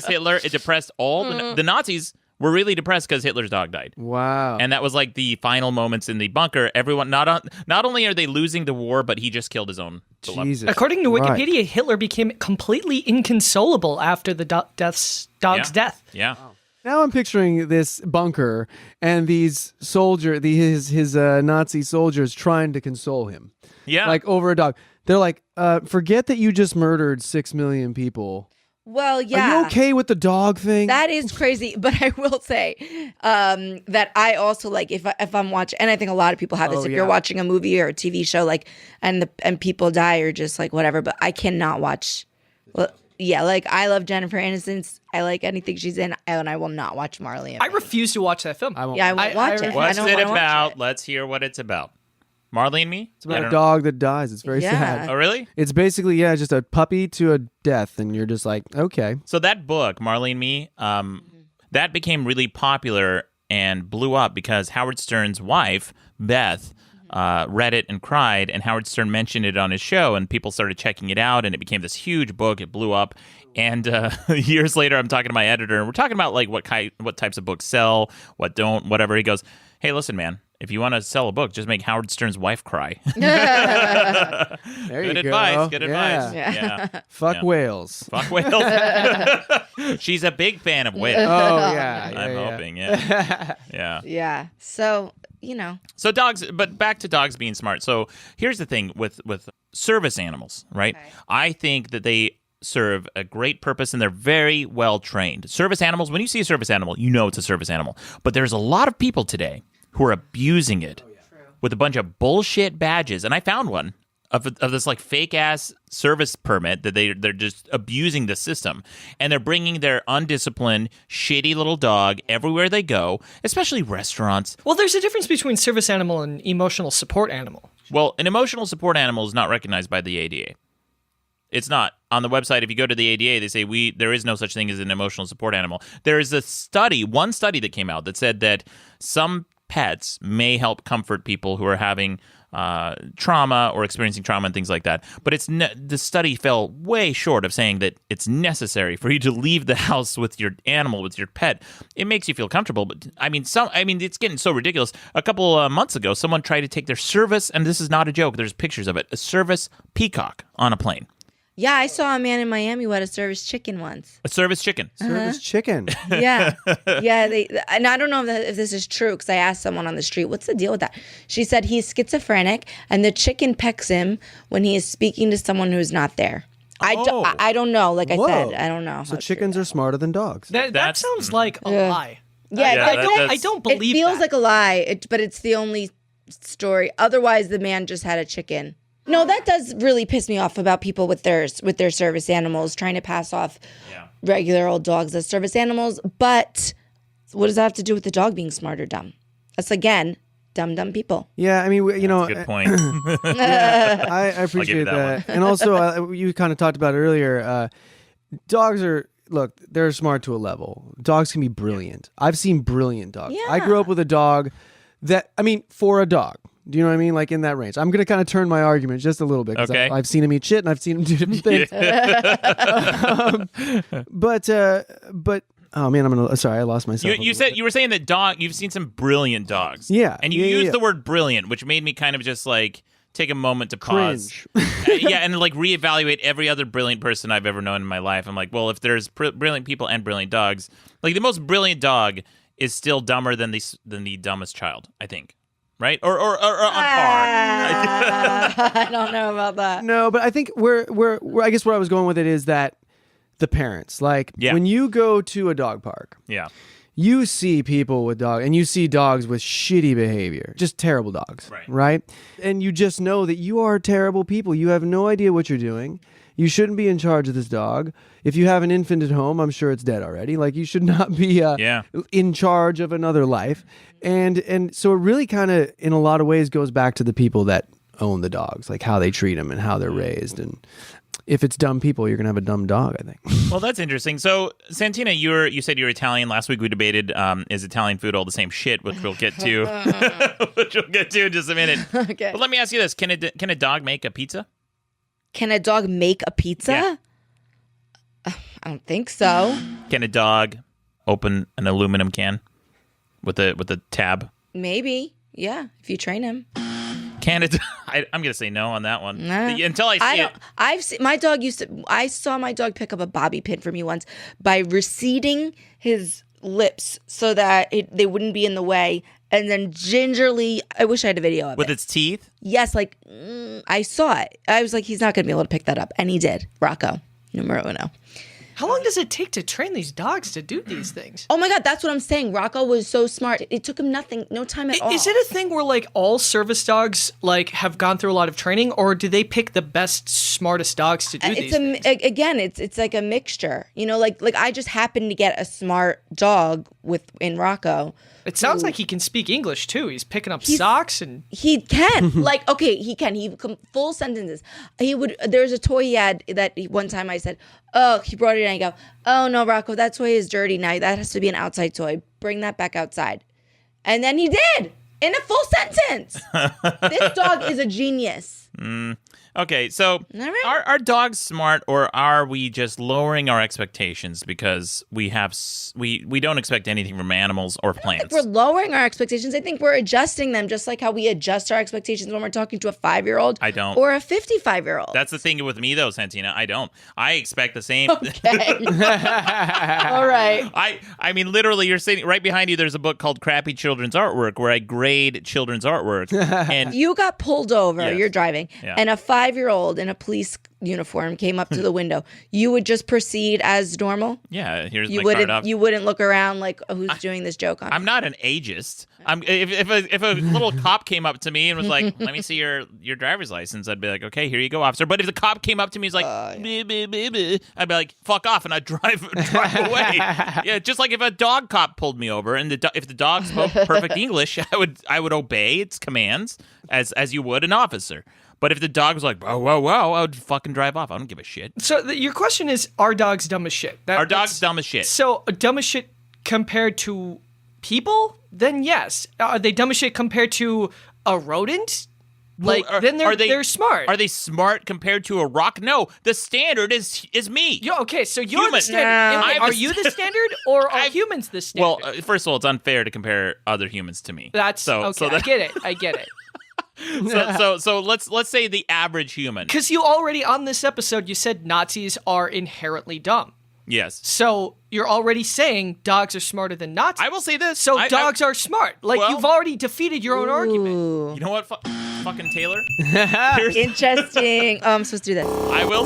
Speaker 1: Hitler. It depressed all the Nazis were really depressed because Hitler's dog died.
Speaker 3: Wow.
Speaker 1: And that was like the final moments in the bunker. Everyone not only are they losing the war, but he just killed his own beloved.
Speaker 3: Jesus.
Speaker 2: According to
Speaker 3: Right.
Speaker 2: Wikipedia, Hitler became completely inconsolable after the dog's death.
Speaker 1: Yeah.
Speaker 3: Now I'm picturing this bunker and these his Nazi soldiers trying to console him.
Speaker 1: Yeah.
Speaker 3: Like over a dog. They're like, forget that you just murdered 6 million people.
Speaker 4: Well, yeah.
Speaker 3: Are you okay with the dog thing?
Speaker 4: That is crazy, but I will say that I also like if I'm watching, and I think a lot of people have this.
Speaker 3: Oh,
Speaker 4: If
Speaker 3: yeah.
Speaker 4: you're watching a movie or a TV show, like and people die or just like whatever, but I cannot watch. Well, yeah, like I love Jennifer Aniston. I like anything she's in, and I will not watch Marley. And
Speaker 2: I refuse to watch that film.
Speaker 3: I won't.
Speaker 4: Yeah, I won't watch it. I
Speaker 1: What's
Speaker 4: don't
Speaker 1: it
Speaker 4: wanna watch
Speaker 1: about?
Speaker 4: it.
Speaker 1: Let's hear what it's about. Marley and Me?
Speaker 3: It's about
Speaker 1: I
Speaker 3: a
Speaker 1: don't
Speaker 3: dog that dies. It's very
Speaker 4: Yeah.
Speaker 3: sad.
Speaker 1: know. Oh, really?
Speaker 3: It's basically, just a puppy to a death, and you're just like, okay.
Speaker 1: So that book, Marley and Me, that became really popular and blew up because Howard Stern's wife, Beth, read it and cried, and Howard Stern mentioned it on his show, and people started checking it out, and it became this huge book. It blew up. And years later, I'm talking to my editor, and we're talking about like what types of books sell, what don't, whatever. He goes, "Hey, listen, man. If you want to sell a book, just make Howard Stern's wife cry."
Speaker 3: There
Speaker 1: Good
Speaker 3: you
Speaker 1: advice.
Speaker 3: go.
Speaker 1: Good
Speaker 3: Yeah.
Speaker 1: advice. Yeah.
Speaker 3: Fuck
Speaker 1: Yeah.
Speaker 3: whales.
Speaker 1: Fuck whales. She's a big fan of whales.
Speaker 3: Oh, yeah.
Speaker 1: I'm hoping. Yeah. Yeah.
Speaker 4: Yeah. So
Speaker 1: So dogs, but back to dogs being smart. So here's the thing with service animals, right?
Speaker 4: Okay.
Speaker 1: I think that they serve a great purpose and they're very well trained. Service animals, when you see a service animal, you know it's a service animal. But there's a lot of people today who are abusing it. with a bunch of bullshit badges, and I found one of this like fake ass service permit that they're just abusing the system, and they're bringing their undisciplined, shitty little dog everywhere they go, especially restaurants.
Speaker 2: Well, there's a difference between service animal and emotional support animal.
Speaker 1: Well, an emotional support animal is not recognized by the ADA. It's not. On the website, if you go to the ADA, they say there is no such thing as an emotional support animal. There is one study that came out that said that some pets may help comfort people who are having trauma or experiencing trauma and things like that. But the study fell way short of saying that it's necessary for you to leave the house with your animal, with your pet. It makes you feel comfortable, but it's getting so ridiculous. A couple months ago, someone tried to take their service, and this is not a joke, there's pictures of it, a service peacock on a plane.
Speaker 4: Yeah, I saw a man in Miami who had a service chicken once.
Speaker 1: A service chicken.
Speaker 3: Service chicken.
Speaker 4: Yeah. Yeah. And I don't know if this is true because I asked someone on the street, what's the deal with that? She said he's schizophrenic and the chicken pecks him when he is speaking to someone who's not there. I don't know. Like
Speaker 3: Whoa.
Speaker 4: I said, I don't know.
Speaker 3: So chickens are smarter than dogs.
Speaker 2: That sounds like a lie.
Speaker 4: Yeah,
Speaker 2: I don't believe
Speaker 4: it. Feels
Speaker 2: that.
Speaker 4: like a lie, but it's the only story. Otherwise, the man just had a chicken. No, that does really piss me off about people with their service animals trying to pass off regular old dogs as service animals. But what does that have to do with the dog being smart or dumb? That's, again, dumb people.
Speaker 3: Yeah, I mean,
Speaker 1: That's a good point.
Speaker 3: I appreciate
Speaker 1: that
Speaker 3: that. And also, you kind of talked about it earlier. Dogs they're smart to a level. Dogs can be brilliant. I've seen brilliant dogs.
Speaker 4: Yeah.
Speaker 3: I grew up with a dog for a dog. Do you know what I mean? Like in that range. I'm going to kind of turn my argument just a little bit.
Speaker 1: Okay.
Speaker 3: I've seen him eat shit and I've seen him do different things. But oh man, sorry, I lost myself.
Speaker 1: You were saying that you've seen some brilliant dogs.
Speaker 3: Yeah.
Speaker 1: And you used the word brilliant, which made me kind of just like take a moment to pause.
Speaker 3: Cringe.
Speaker 1: And like reevaluate every other brilliant person I've ever known in my life. I'm like, well, if there's brilliant people and brilliant dogs, like the most brilliant dog is still dumber than the dumbest child, I think. Right? Or on par.
Speaker 4: I don't know about that.
Speaker 3: No, but I think where I guess where I was going with it is that the parents, like when you go to a dog park, you see people with dogs and you see dogs with shitty behavior, just terrible dogs, right? And you just know that you are terrible people. You have no idea what you're doing. You shouldn't be in charge of this dog. If you have an infant at home, I'm sure it's dead already. Like you should not be in charge of another life. And so it really kind of, in a lot of ways, goes back to the people that own the dogs, like how they treat them and how they're raised. And if it's dumb people, you're going to have a dumb dog, I think.
Speaker 1: Well, that's interesting. So, Santina, you said you're Italian. Last week we debated, is Italian food all the same shit, which we'll get to. Which we'll get to in just a minute.
Speaker 4: Okay.
Speaker 1: But let me ask you this. Can a dog make a pizza?
Speaker 4: Can a dog make a pizza?
Speaker 1: Yeah.
Speaker 4: I don't think so.
Speaker 1: Can a dog open an aluminum can with a tab?
Speaker 4: Maybe. Yeah, if you train him.
Speaker 1: Can it? I'm going to say no on that one.
Speaker 4: Nah.
Speaker 1: Until I see it.
Speaker 4: I've seen my dog I saw my dog pick up a bobby pin for me once by receding his lips so that they wouldn't be in the way. And then gingerly, I wish I had a video of it.
Speaker 1: With its teeth?
Speaker 4: Yes, I saw it. I was like, he's not going to be able to pick that up. And he did. Rocco, numero uno.
Speaker 2: How long does it take to train these dogs to do these things?
Speaker 4: Oh my God, that's what I'm saying. Rocco was so smart. It took him no time at all.
Speaker 2: Is it a thing where like all service dogs like have gone through a lot of training, or do they pick the best, smartest dogs to do these things?
Speaker 4: Again, it's like a mixture. You know, like I just happened to get a smart dog in Rocco.
Speaker 2: It sounds like he can speak English too. He's picking up socks and
Speaker 4: he can. He can. He full sentences. There's a toy he had that one time I said, oh, he brought it in. I go, oh no, Rocco, that toy is dirty now. That has to be an outside toy. Bring that back outside. And then he did in a full sentence. This dog is a genius.
Speaker 1: Okay, so
Speaker 4: right.
Speaker 1: Are dogs smart, or are we just lowering our expectations because we don't expect anything from animals or plants?
Speaker 4: I think we're lowering our expectations. I think we're adjusting them just like how we adjust our expectations when we're talking to a 5-year-old.
Speaker 1: I don't.
Speaker 4: Or a 55-year-old.
Speaker 1: That's the thing with me, though, Santina. I don't. I expect the same.
Speaker 4: Okay. All right.
Speaker 1: I mean, literally, you're sitting right behind you. There's a book called Crappy Children's Artwork where I grade children's artwork. And
Speaker 4: you got pulled over.
Speaker 1: Yes.
Speaker 4: You're driving.
Speaker 1: Yeah.
Speaker 4: And a 5-year-old in a police uniform came up to the window, you would just proceed as normal?
Speaker 1: Yeah, here's
Speaker 4: You
Speaker 1: my card off.
Speaker 4: wouldn't. You wouldn't look around like, oh, who's doing this joke on?
Speaker 1: I'm not an ageist. If a little cop came up to me and was like, "Let me see your driver's license," I'd be like, "Okay, here you go, officer." But if the cop came up to me, he's like, I'd be like, "Fuck off," and I'd drive away. Yeah, just like if a dog cop pulled me over and if the dog spoke perfect English, I would obey its commands as you would an officer. But if the dog was like, whoa, whoa, whoa, I would fucking drive off. I don't give a shit.
Speaker 2: So your question is, are dogs dumb as shit?
Speaker 1: Are dogs dumb as shit?
Speaker 2: So dumb as shit compared to people? Then yes. Are they dumb as shit compared to a rodent? Like, then they're smart.
Speaker 1: Are they smart compared to a rock? No, the standard is me.
Speaker 2: Okay, so you're
Speaker 1: Human.
Speaker 2: the standard.
Speaker 1: No.
Speaker 2: Are you the standard, or are humans the standard?
Speaker 1: Well, first of all, it's unfair to compare other humans to me.
Speaker 2: That's okay.
Speaker 1: So
Speaker 2: I get it.
Speaker 1: So let's say the average human.
Speaker 2: Because you already on this episode you said Nazis are inherently dumb.
Speaker 1: Yes.
Speaker 2: So you're already saying dogs are smarter than Nazis.
Speaker 1: I will say this.
Speaker 2: So dogs are smart. Like,
Speaker 1: well,
Speaker 2: you've already defeated your own argument.
Speaker 1: You know what, fucking Taylor?
Speaker 4: Interesting. Oh, I'm supposed to do this.
Speaker 1: I will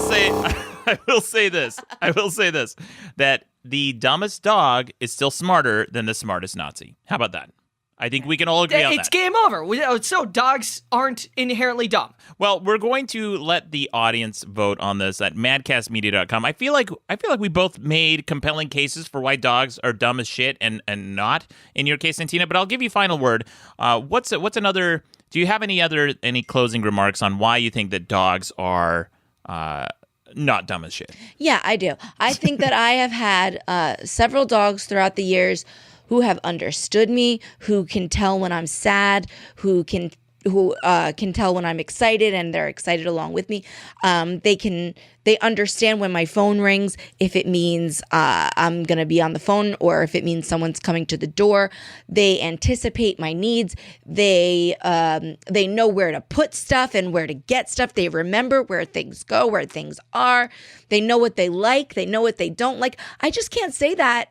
Speaker 1: say this. That the dumbest dog is still smarter than the smartest Nazi. How about that? I think we can all agree on that.
Speaker 2: It's game over. So dogs aren't inherently dumb.
Speaker 1: Well, we're going to let the audience vote on this at madcastmedia.com. I feel like we both made compelling cases for why dogs are dumb as shit and not in your case, Santina, but I'll give you final word. What's another, do you have any closing remarks on why you think that dogs are not dumb as shit?
Speaker 4: Yeah, I do. I think that I have had several dogs throughout the years who have understood me, who can tell when I'm sad, who can tell when I'm excited, and they're excited along with me. They understand when my phone rings, if it means I'm gonna be on the phone or if it means someone's coming to the door. They anticipate my needs. They know where to put stuff and where to get stuff. They remember where things go, where things are. They know what they like. They know what they don't like. I just can't say that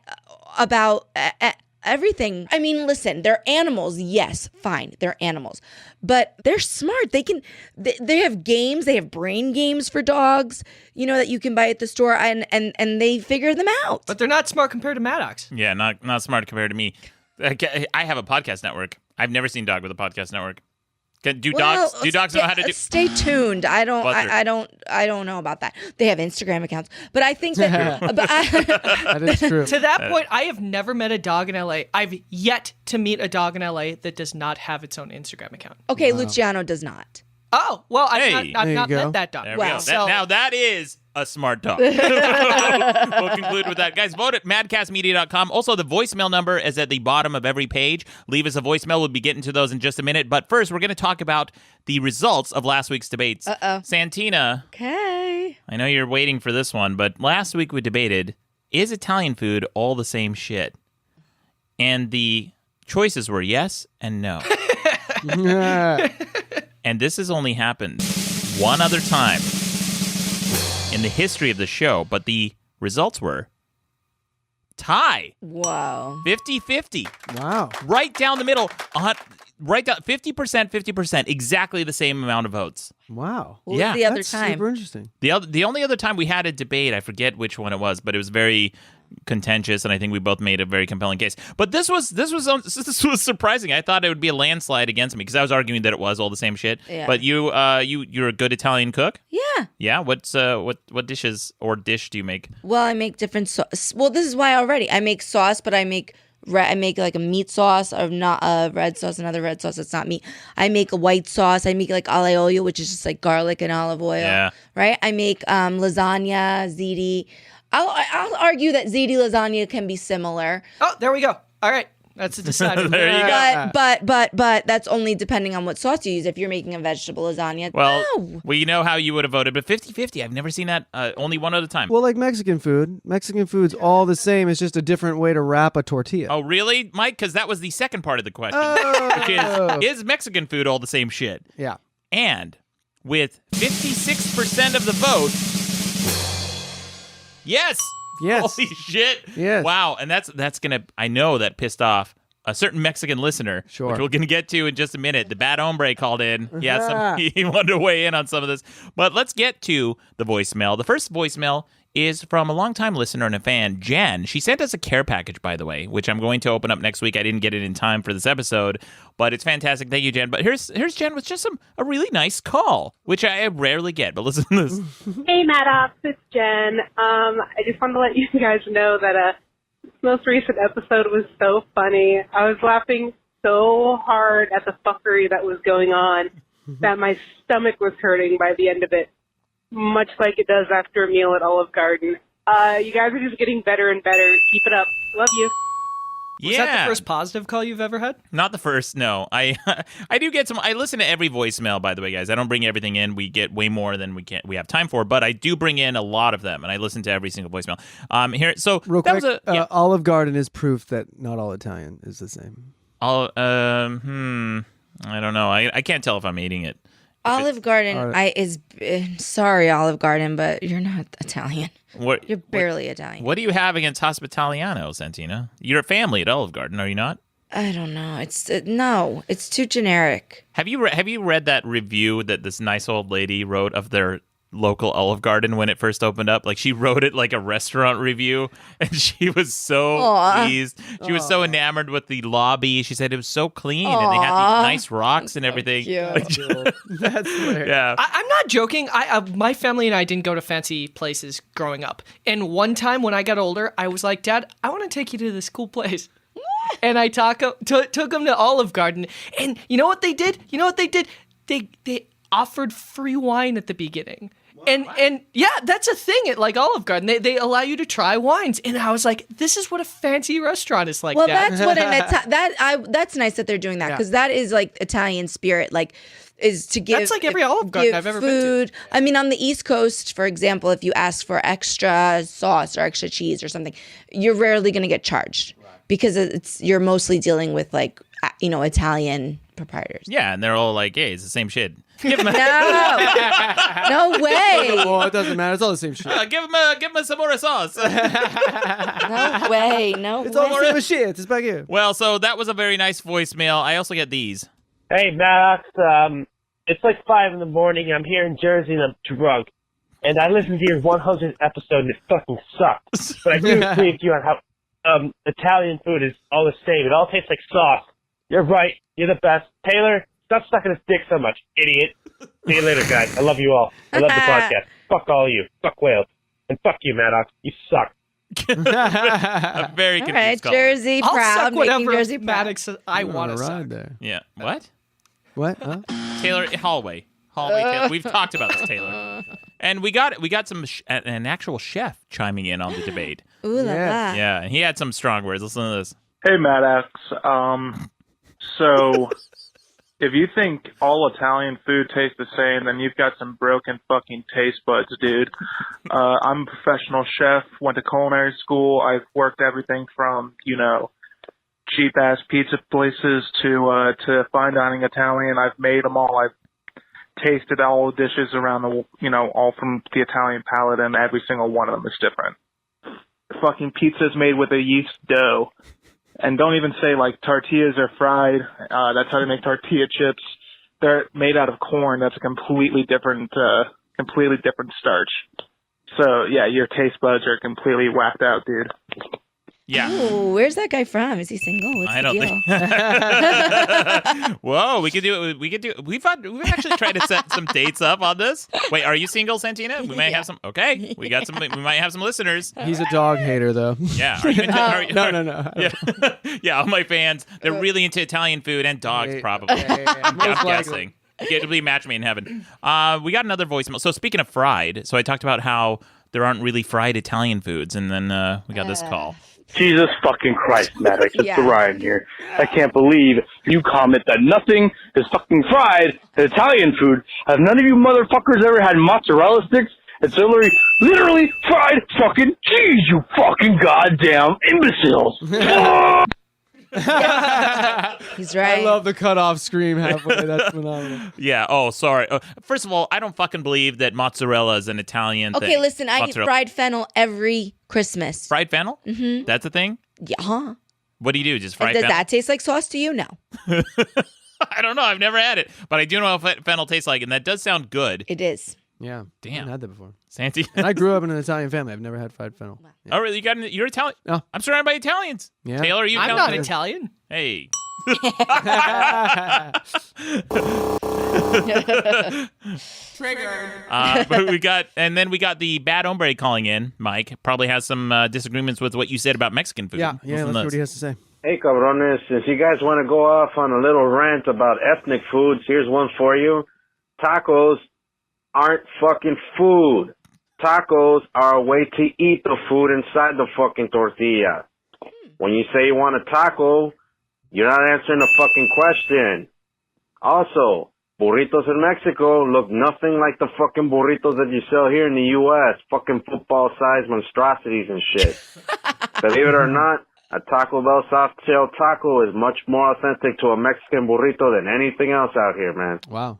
Speaker 4: about everything. I mean, listen, they're animals. Yes, fine, they're animals, but they're smart. They have games. They have brain games for dogs, that you can buy at the store, and they figure them out.
Speaker 2: But they're not smart compared to Maddox.
Speaker 1: Yeah, not smart compared to me. I have a podcast network. I've never seen a dog with a podcast network. Do dogs know how to do?
Speaker 4: Stay tuned. I don't know about that. They have Instagram accounts, but I think that
Speaker 3: that is true.
Speaker 2: To that point, I have never met a dog in LA. I've yet to meet a dog in LA that does not have its own Instagram account.
Speaker 4: Okay, wow. Luciano does not.
Speaker 2: Oh, well,
Speaker 1: I've
Speaker 2: not met that dog.
Speaker 1: There
Speaker 4: wow.
Speaker 1: we go. Now that is a smart dog. We'll conclude with that. Guys, vote at madcastmedia.com. Also, the voicemail number is at the bottom of every page. Leave us a voicemail. We'll be getting to those in just a minute. But first, we're going to talk about the results of last week's debates. Santina.
Speaker 4: Okay.
Speaker 1: I know you're waiting for this one, but last week we debated, is Italian food all the same shit? And the choices were yes and no. And this has only happened one other time in the history of the show, but the results were tie.
Speaker 4: Wow.
Speaker 1: 50-50.
Speaker 3: Wow.
Speaker 1: Right down the middle. Right down 50%, 50%, exactly the same amount of votes.
Speaker 3: Wow.
Speaker 4: What was the other
Speaker 3: That's
Speaker 4: time?
Speaker 3: super interesting.
Speaker 1: The only other time we had a debate, I forget which one it was, but it was very contentious, and I think we both made a very compelling case. But this was surprising. I thought it would be a landslide against me because I was arguing that it was all the same shit.
Speaker 4: Yeah.
Speaker 1: But you're a good Italian cook?
Speaker 4: Yeah.
Speaker 1: Yeah. What dishes or dish do you make?
Speaker 4: Well, I make different sauce. Well, this is why already I make sauce, but I make like a meat sauce, or not a red sauce, another red sauce that's not meat. I make a white sauce. I make like aglio olio, which is just like garlic and olive oil.
Speaker 1: Yeah.
Speaker 4: Right. I make lasagna, ziti. I'll argue that ziti lasagna can be similar.
Speaker 2: Oh, there we go. All right. That's a decider.
Speaker 1: There you go.
Speaker 4: But that's only depending on what sauce you use. If you're making a vegetable lasagna,
Speaker 1: Well,
Speaker 4: no.
Speaker 1: we know how you would have voted, but 50-50, I've never seen that only one other time.
Speaker 3: Well, like Mexican food. Mexican food's all the same. It's just a different way to wrap a tortilla.
Speaker 1: Oh, really, Mike? Because that was the second part of the question,
Speaker 3: Oh.
Speaker 1: which is Mexican food all the same shit?
Speaker 3: Yeah.
Speaker 1: And with 56% of the vote, yes.
Speaker 3: Yes.
Speaker 1: Holy shit.
Speaker 3: Yes.
Speaker 1: Wow. And that's gonna, I know that pissed off a certain Mexican listener,
Speaker 3: Sure.
Speaker 1: which we're going to get to in just a minute. The bad hombre called in. He wanted to weigh in on some of this. But let's get to the voicemail. The first voicemail is from a longtime listener and a fan, Jen. She sent us a care package, by the way, which I'm going to open up next week. I didn't get it in time for this episode, but it's fantastic. Thank you, Jen. But here's Jen with just a really nice call, which I rarely get. But listen to this.
Speaker 5: Hey, Maddox, it's Jen. I just wanted to let you guys know that this most recent episode was so funny. I was laughing so hard at the fuckery that was going on that my stomach was hurting by the end of it, much like it does after a meal at Olive Garden. You guys are just getting better and better. Keep it up. Love you.
Speaker 2: Was that the first positive call you've ever had?
Speaker 1: Not the first, no. I do get some. I listen to every voicemail, by the way, guys. I don't bring everything in. We get way more than we have time for, but I do bring in a lot of them, and I listen to every single voicemail. Here, so
Speaker 3: Real
Speaker 1: that
Speaker 3: quick,
Speaker 1: was a
Speaker 3: Olive Garden is proof that not all Italian is the same.
Speaker 1: I don't know. I can't tell if I'm eating it.
Speaker 4: Olive Garden sorry, Olive Garden, but you're not Italian. You're barely Italian.
Speaker 1: What do you have against Hospitaliano, Santina? You're a family at Olive Garden, are you not?
Speaker 4: I don't know. It's too generic.
Speaker 1: Have you read that review that this nice old lady wrote of their local Olive Garden when it first opened up? Like, she wrote it like a restaurant review, and she was so pleased. She was so enamored with the lobby. She said it was so clean, and they had these nice rocks and everything.
Speaker 3: That's weird.
Speaker 1: Yeah.
Speaker 2: I'm not joking. My family and I didn't go to fancy places growing up. And one time when I got older, I was like, Dad, I want to take you to this cool place. And I took them to Olive Garden. And you know what they did? They offered free wine at the beginning. And yeah, that's a thing at like Olive Garden. They allow you to try wines, and I was like, "This is what a fancy restaurant is like."
Speaker 4: Well,
Speaker 2: Dad.
Speaker 4: that's what that's nice that they're doing that, because that is like Italian spirit, like is to give.
Speaker 2: That's like every Olive Garden I've ever been to.
Speaker 4: I mean, on the East Coast, for example, if you ask for extra sauce or extra cheese or something, you're rarely going to get charged because you're mostly dealing with like Italian proprietors.
Speaker 1: Yeah, and they're all like, "Hey, it's the same shit."
Speaker 4: No way.
Speaker 3: Well, it doesn't matter. It's all the same shit.
Speaker 1: Give him some more sauce.
Speaker 4: No way.
Speaker 3: It's all the same shit. It's back here.
Speaker 1: Well, so that was a very nice voicemail. I also get these.
Speaker 6: Hey, Max. It's like 5 a.m. I'm here in Jersey and I'm drunk. And I listened to your 100th episode and it fucking sucked. But I do agree with you on how Italian food is all the same. It all tastes like sauce. You're right. You're the best. Taylor, stop sucking his dick so much, idiot. See you later, guys. I love you all. I love the podcast. Fuck all of you. Fuck whales. And fuck you, Maddox. You suck.
Speaker 1: A very confused
Speaker 4: All right,
Speaker 1: caller.
Speaker 4: Jersey
Speaker 2: I'll
Speaker 4: proud,
Speaker 2: suck
Speaker 4: making
Speaker 2: whatever
Speaker 4: Jersey proud.
Speaker 2: Maddox I
Speaker 3: You're
Speaker 2: want
Speaker 3: on
Speaker 2: to
Speaker 3: a
Speaker 2: suck.
Speaker 3: ride there.
Speaker 1: Yeah. What?
Speaker 3: What? Huh?
Speaker 1: Taylor Hallway. Taylor. We've talked about this, Taylor. And we got some an actual chef chiming in on the debate.
Speaker 4: Ooh la la.
Speaker 1: Yeah, and he had some strong words. Listen to this.
Speaker 7: Hey, Maddox. So if you think all Italian food tastes the same, then you've got some broken fucking taste buds, dude. I'm a professional chef, went to culinary school. I've worked everything from, cheap-ass pizza places to fine dining Italian. I've made them all. I've tasted all the dishes around the, all from the Italian palate, and every single one of them is different. Fucking pizza is made with a yeast dough. And don't even say, like, tortillas are fried. That's how they make tortilla chips. They're made out of corn. That's a completely different starch. So, yeah, your taste buds are completely whacked out, dude.
Speaker 1: Yeah.
Speaker 4: Ooh, where's that guy from? Is he single? What's
Speaker 1: I
Speaker 4: the
Speaker 1: don't
Speaker 4: deal?
Speaker 1: think. Whoa, we could do it. We've actually tried to set some dates up on this. Wait, are you single, Santina? We might have some. Okay, we might have some listeners.
Speaker 3: He's a dog hater, though.
Speaker 1: Yeah.
Speaker 3: No.
Speaker 1: Yeah. Yeah. All my fans, they're really into Italian food and dogs, probably. I'm guessing. It'll be match made in heaven. We got another voicemail. So speaking of fried, so I talked about how there aren't really fried Italian foods, and then we got this call.
Speaker 6: Jesus fucking Christ, Maddox. It's
Speaker 4: Yeah.
Speaker 6: Ryan here. I can't believe you comment that nothing is fucking fried in Italian food. Have none of you motherfuckers ever had mozzarella sticks? It's literally fried fucking cheese, you fucking goddamn imbeciles.
Speaker 4: He's right.
Speaker 3: I love the cutoff scream halfway. That's phenomenal.
Speaker 1: Yeah. Oh, sorry. First of all, I don't fucking believe that mozzarella is an Italian thing.
Speaker 4: Okay, listen, I eat
Speaker 1: Mozzarella.
Speaker 4: fried fennel every Christmas.
Speaker 1: Fried fennel? Mm-hmm. That's a thing?
Speaker 4: Yeah, huh?
Speaker 1: What do you do? Just fry
Speaker 4: And does
Speaker 1: fennel?
Speaker 4: that taste like sauce to you? No.
Speaker 1: I don't know. I've never had it, but I do know what fennel tastes like, and that does sound good.
Speaker 4: It is.
Speaker 3: Yeah.
Speaker 1: Damn.
Speaker 3: I haven't had that before.
Speaker 1: Santi.
Speaker 3: And I grew up in an Italian family. I've never had fried fennel.
Speaker 1: Oh, really? You're Italian?
Speaker 3: No.
Speaker 1: I'm surrounded by Italians.
Speaker 3: Yeah.
Speaker 1: Taylor, are you
Speaker 2: I'm
Speaker 1: Italian?
Speaker 2: not Italian.
Speaker 1: Hey. But we got the bad hombre calling in. Mike probably has some disagreements with what you said about Mexican food.
Speaker 3: Yeah.
Speaker 1: Listen
Speaker 3: Let's
Speaker 1: to
Speaker 3: see what
Speaker 1: this.
Speaker 3: he has to say.
Speaker 8: Hey, cabrones, since you guys want to go off on a little rant about ethnic foods, here's one for you. Tacos aren't fucking food. Tacos are a way to eat the food inside the fucking tortilla. When you say you want a taco, you're not answering the fucking question. Also, burritos in Mexico look nothing like the fucking burritos that you sell here in the U.S. Fucking football-sized monstrosities and shit. Believe it or not, a Taco Bell soft shell taco is much more authentic to a Mexican burrito than anything else out here, man.
Speaker 3: Wow.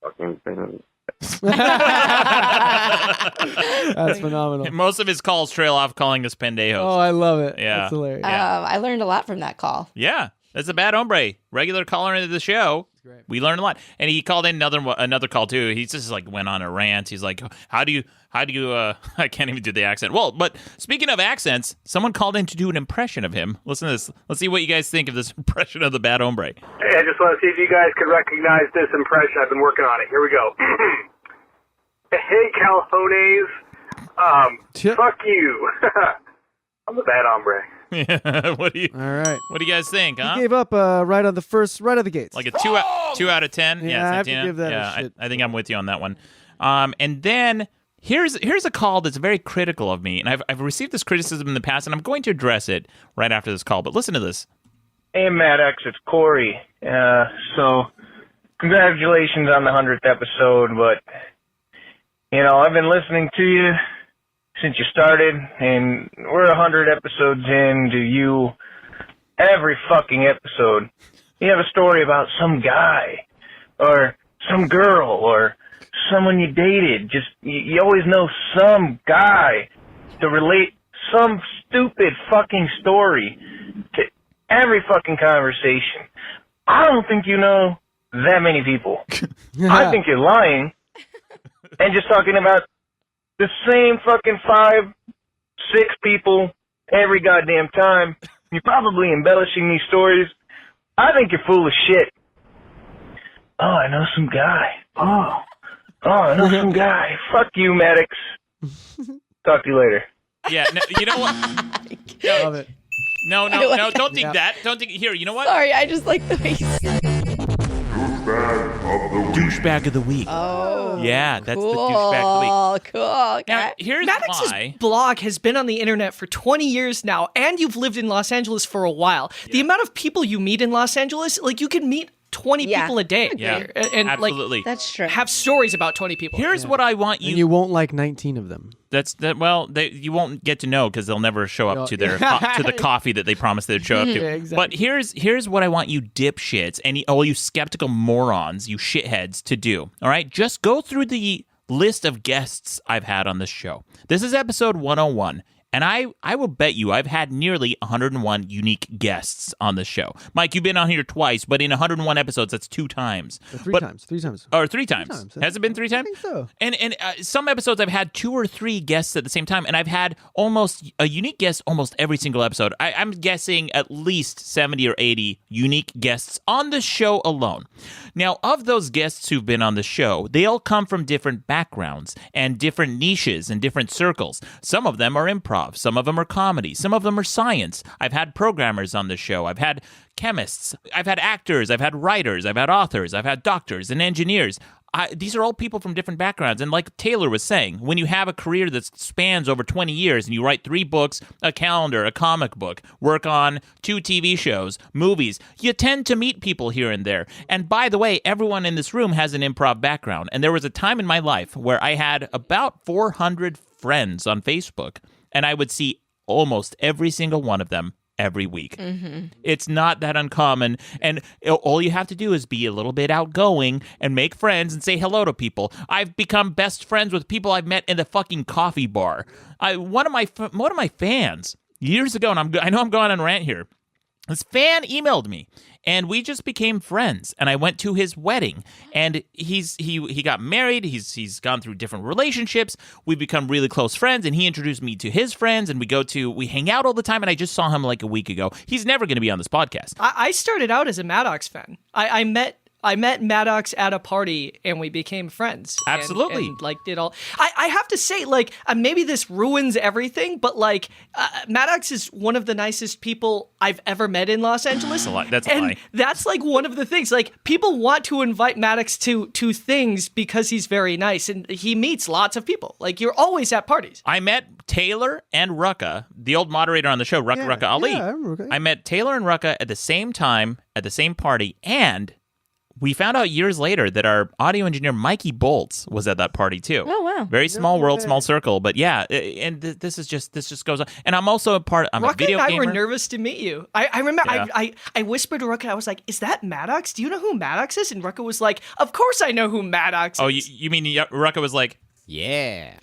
Speaker 8: Fucking thing.
Speaker 3: That's phenomenal.
Speaker 1: Most of his calls trail off calling us pendejos.
Speaker 3: Oh, I love it.
Speaker 1: Yeah.
Speaker 3: That's hilarious.
Speaker 4: I learned a lot from that call.
Speaker 1: Yeah, that's a bad hombre. Regular caller into the show.
Speaker 3: great.
Speaker 1: We learned a lot, and he called in another call too. He just like went on a rant. He's like, "How do you?" I can't even do the accent. Well, but speaking of accents, someone called in to do an impression of him. Listen to this. Let's see what you guys think of this impression of the bad hombre.
Speaker 9: Hey, I just want to see if you guys could recognize this impression. I've been working on it. Here we go. Hey, Calhones. Fuck you. I'm the bad hombre.
Speaker 1: Yeah. What do you guys think? Huh?
Speaker 3: He gave up right out of the gates.
Speaker 1: Like a two out of 10.
Speaker 3: Yeah, I have to
Speaker 1: Santina?
Speaker 3: give that a
Speaker 1: yeah,
Speaker 3: shit.
Speaker 1: I think I'm with you on that one. And then here's a call that's very critical of me, and I've received this criticism in the past, and I'm going to address it right after this call. But listen to this.
Speaker 6: Hey, Madcast, it's Cory. So, congratulations on the 100th episode, but, you know, I've been listening to you since you started, and we're 100 episodes into you. Every fucking episode, you have a story about some guy, or some girl, or someone you dated. Just, you always know some guy to relate some stupid fucking story to every fucking conversation. I don't think you know that many people. I think you're lying and just talking about the same fucking 5, 6 people every goddamn time. You're probably embellishing these stories. I think you're full of shit. Oh, I know some guy. Oh, I know some guy. Fuck you, Maddox. Talk to you later.
Speaker 1: Yeah, no, you know what?
Speaker 3: Love it.
Speaker 1: No, don't think that. Don't think. Here, you know what?
Speaker 4: Sorry, I just like the way you said
Speaker 1: Douchebag of the week.
Speaker 4: Oh,
Speaker 1: Yeah, that's the douchebag of the week.
Speaker 4: Cool. Okay.
Speaker 1: Now, here's
Speaker 2: Maddox's
Speaker 1: why.
Speaker 2: blog has been on the internet for 20 years now, and you've lived in Los Angeles for a while. The amount of people you meet in Los Angeles, like you can meet 20
Speaker 4: Yeah.
Speaker 2: people a day.
Speaker 1: Yeah,
Speaker 2: here, and
Speaker 1: absolutely.
Speaker 2: like
Speaker 4: That's true.
Speaker 2: have stories about 20 people.
Speaker 1: Here's what I want
Speaker 3: And you won't like 19 of them.
Speaker 1: You won't get to know because they'll never show up to their to the coffee that they promised they'd show up to.
Speaker 3: Yeah, exactly.
Speaker 1: But here's what I want you dipshits and all you skeptical morons, you shitheads, to do. All right, just go through the list of guests I've had on this show. This is episode 101. And I will bet you I've had nearly 101 unique guests on this show. Mike, you've been on here twice, but in 101 episodes, that's 2 times.
Speaker 3: Three times.
Speaker 1: Or 3 times.
Speaker 3: times.
Speaker 1: Has it been 3 times?
Speaker 3: I think so.
Speaker 1: And some episodes I've had 2 or 3 guests at the same time, and I've had almost a unique guest almost every single episode. I'm guessing at least 70 or 80 unique guests on the show alone. Now, of those guests who've been on the show, they all come from different backgrounds and different niches and different circles. Some of them are improv. Some of them are comedy. Some of them are science. I've had programmers on the show. I've had chemists. I've had actors. I've had writers. I've had authors. I've had doctors and engineers. These are all people from different backgrounds. And like Taylor was saying, when you have a career that spans over 20 years and you write 3 books, a calendar, a comic book, work on 2 TV shows, movies, you tend to meet people here and there. And by the way, everyone in this room has an improv background. And there was a time in my life where I had about 400 friends on Facebook, and I would see almost every single one of them every week. Mm-hmm. It's not that uncommon, and all you have to do is be a little bit outgoing and make friends and say hello to people. I've become best friends with people I've met in the fucking coffee bar. One of my fans years ago, and I know I'm going on a rant here. This fan emailed me, and we just became friends. And I went to his wedding, and he got married. He's gone through different relationships. We've become really close friends, and he introduced me to his friends, and we hang out all the time. And I just saw him like a week ago. He's never going to be on this podcast.
Speaker 2: I started out as a Maddox fan. I met Maddox at a party and we became friends.
Speaker 1: Absolutely.
Speaker 2: And like did all. I have to say, like, maybe this ruins everything, but like Maddox is one of the nicest people I've ever met in Los Angeles.
Speaker 1: That's a lie.
Speaker 2: That's like one of the things. Like, people want to invite Maddox to things because he's very nice and he meets lots of people. Like, you're always at parties.
Speaker 1: I met Taylor and Rucka, the old moderator on the show, Rucka Ali.
Speaker 3: Yeah, I remember Rucka.
Speaker 1: I met Taylor and Rucka at the same time, at the same party, and we found out years later that our audio engineer, Mikey Bolts, was at that party too.
Speaker 4: Oh, wow.
Speaker 1: Very small world, small circle. But yeah, and this just goes on. And I'm also I'm
Speaker 2: Rucka
Speaker 1: a video
Speaker 2: and I
Speaker 1: gamer.
Speaker 2: were nervous to meet you. I remember
Speaker 1: Yeah.
Speaker 2: I whispered to Rucka, I was like, is that Maddox? Do you know who Maddox is? And Rucka was like, of course I know who Maddox is.
Speaker 1: Oh, you mean Rucka was like, yeah.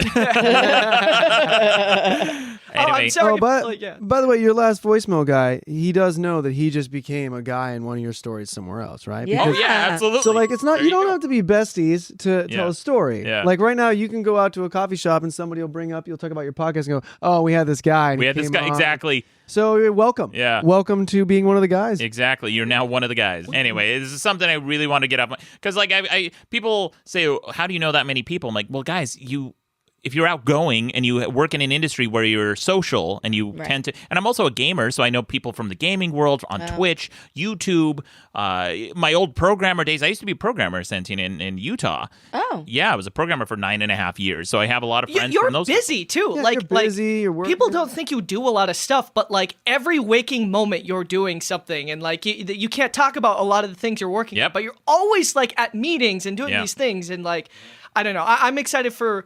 Speaker 1: Anyway.
Speaker 2: I'm sorry.
Speaker 3: By the way, your last voicemail guy, he does know that he just became a guy in one of your stories somewhere else, right?
Speaker 4: Yeah.
Speaker 1: Oh, yeah, absolutely.
Speaker 3: So, like, it's not,
Speaker 1: There
Speaker 3: you don't
Speaker 1: go.
Speaker 3: have to be besties to
Speaker 1: Yeah.
Speaker 3: tell a story.
Speaker 1: Yeah.
Speaker 3: Like, right now, you can go out to a coffee shop and somebody will bring up, you'll talk about your podcast and go, oh, we had this guy. And
Speaker 1: We
Speaker 3: he
Speaker 1: had this
Speaker 3: came
Speaker 1: guy,
Speaker 3: on."
Speaker 1: exactly.
Speaker 3: So, welcome.
Speaker 1: Yeah.
Speaker 3: Welcome to being one of the guys.
Speaker 1: Exactly. You're now one of the guys. Anyway, this is something I really want to get off. Because, like, people say, oh, how do you know that many people? I'm like, well, guys, if you're outgoing and you work in an industry where you're social and you tend to, and I'm also a gamer, so I know people from the gaming world on Twitch, YouTube, my old programmer days. I used to be a programmer, Santina, in Utah.
Speaker 4: Oh.
Speaker 1: Yeah, I was a programmer for 9.5 years, so I have a lot of friends
Speaker 2: You're
Speaker 1: from those.
Speaker 2: busy too.
Speaker 3: Yeah,
Speaker 2: like,
Speaker 3: you're busy, you're working.
Speaker 2: people don't think you do a lot of stuff, but like every waking moment you're doing something, and like you can't talk about a lot of the things you're working on, but you're always like at meetings and doing these things, and like, I don't know. I'm excited for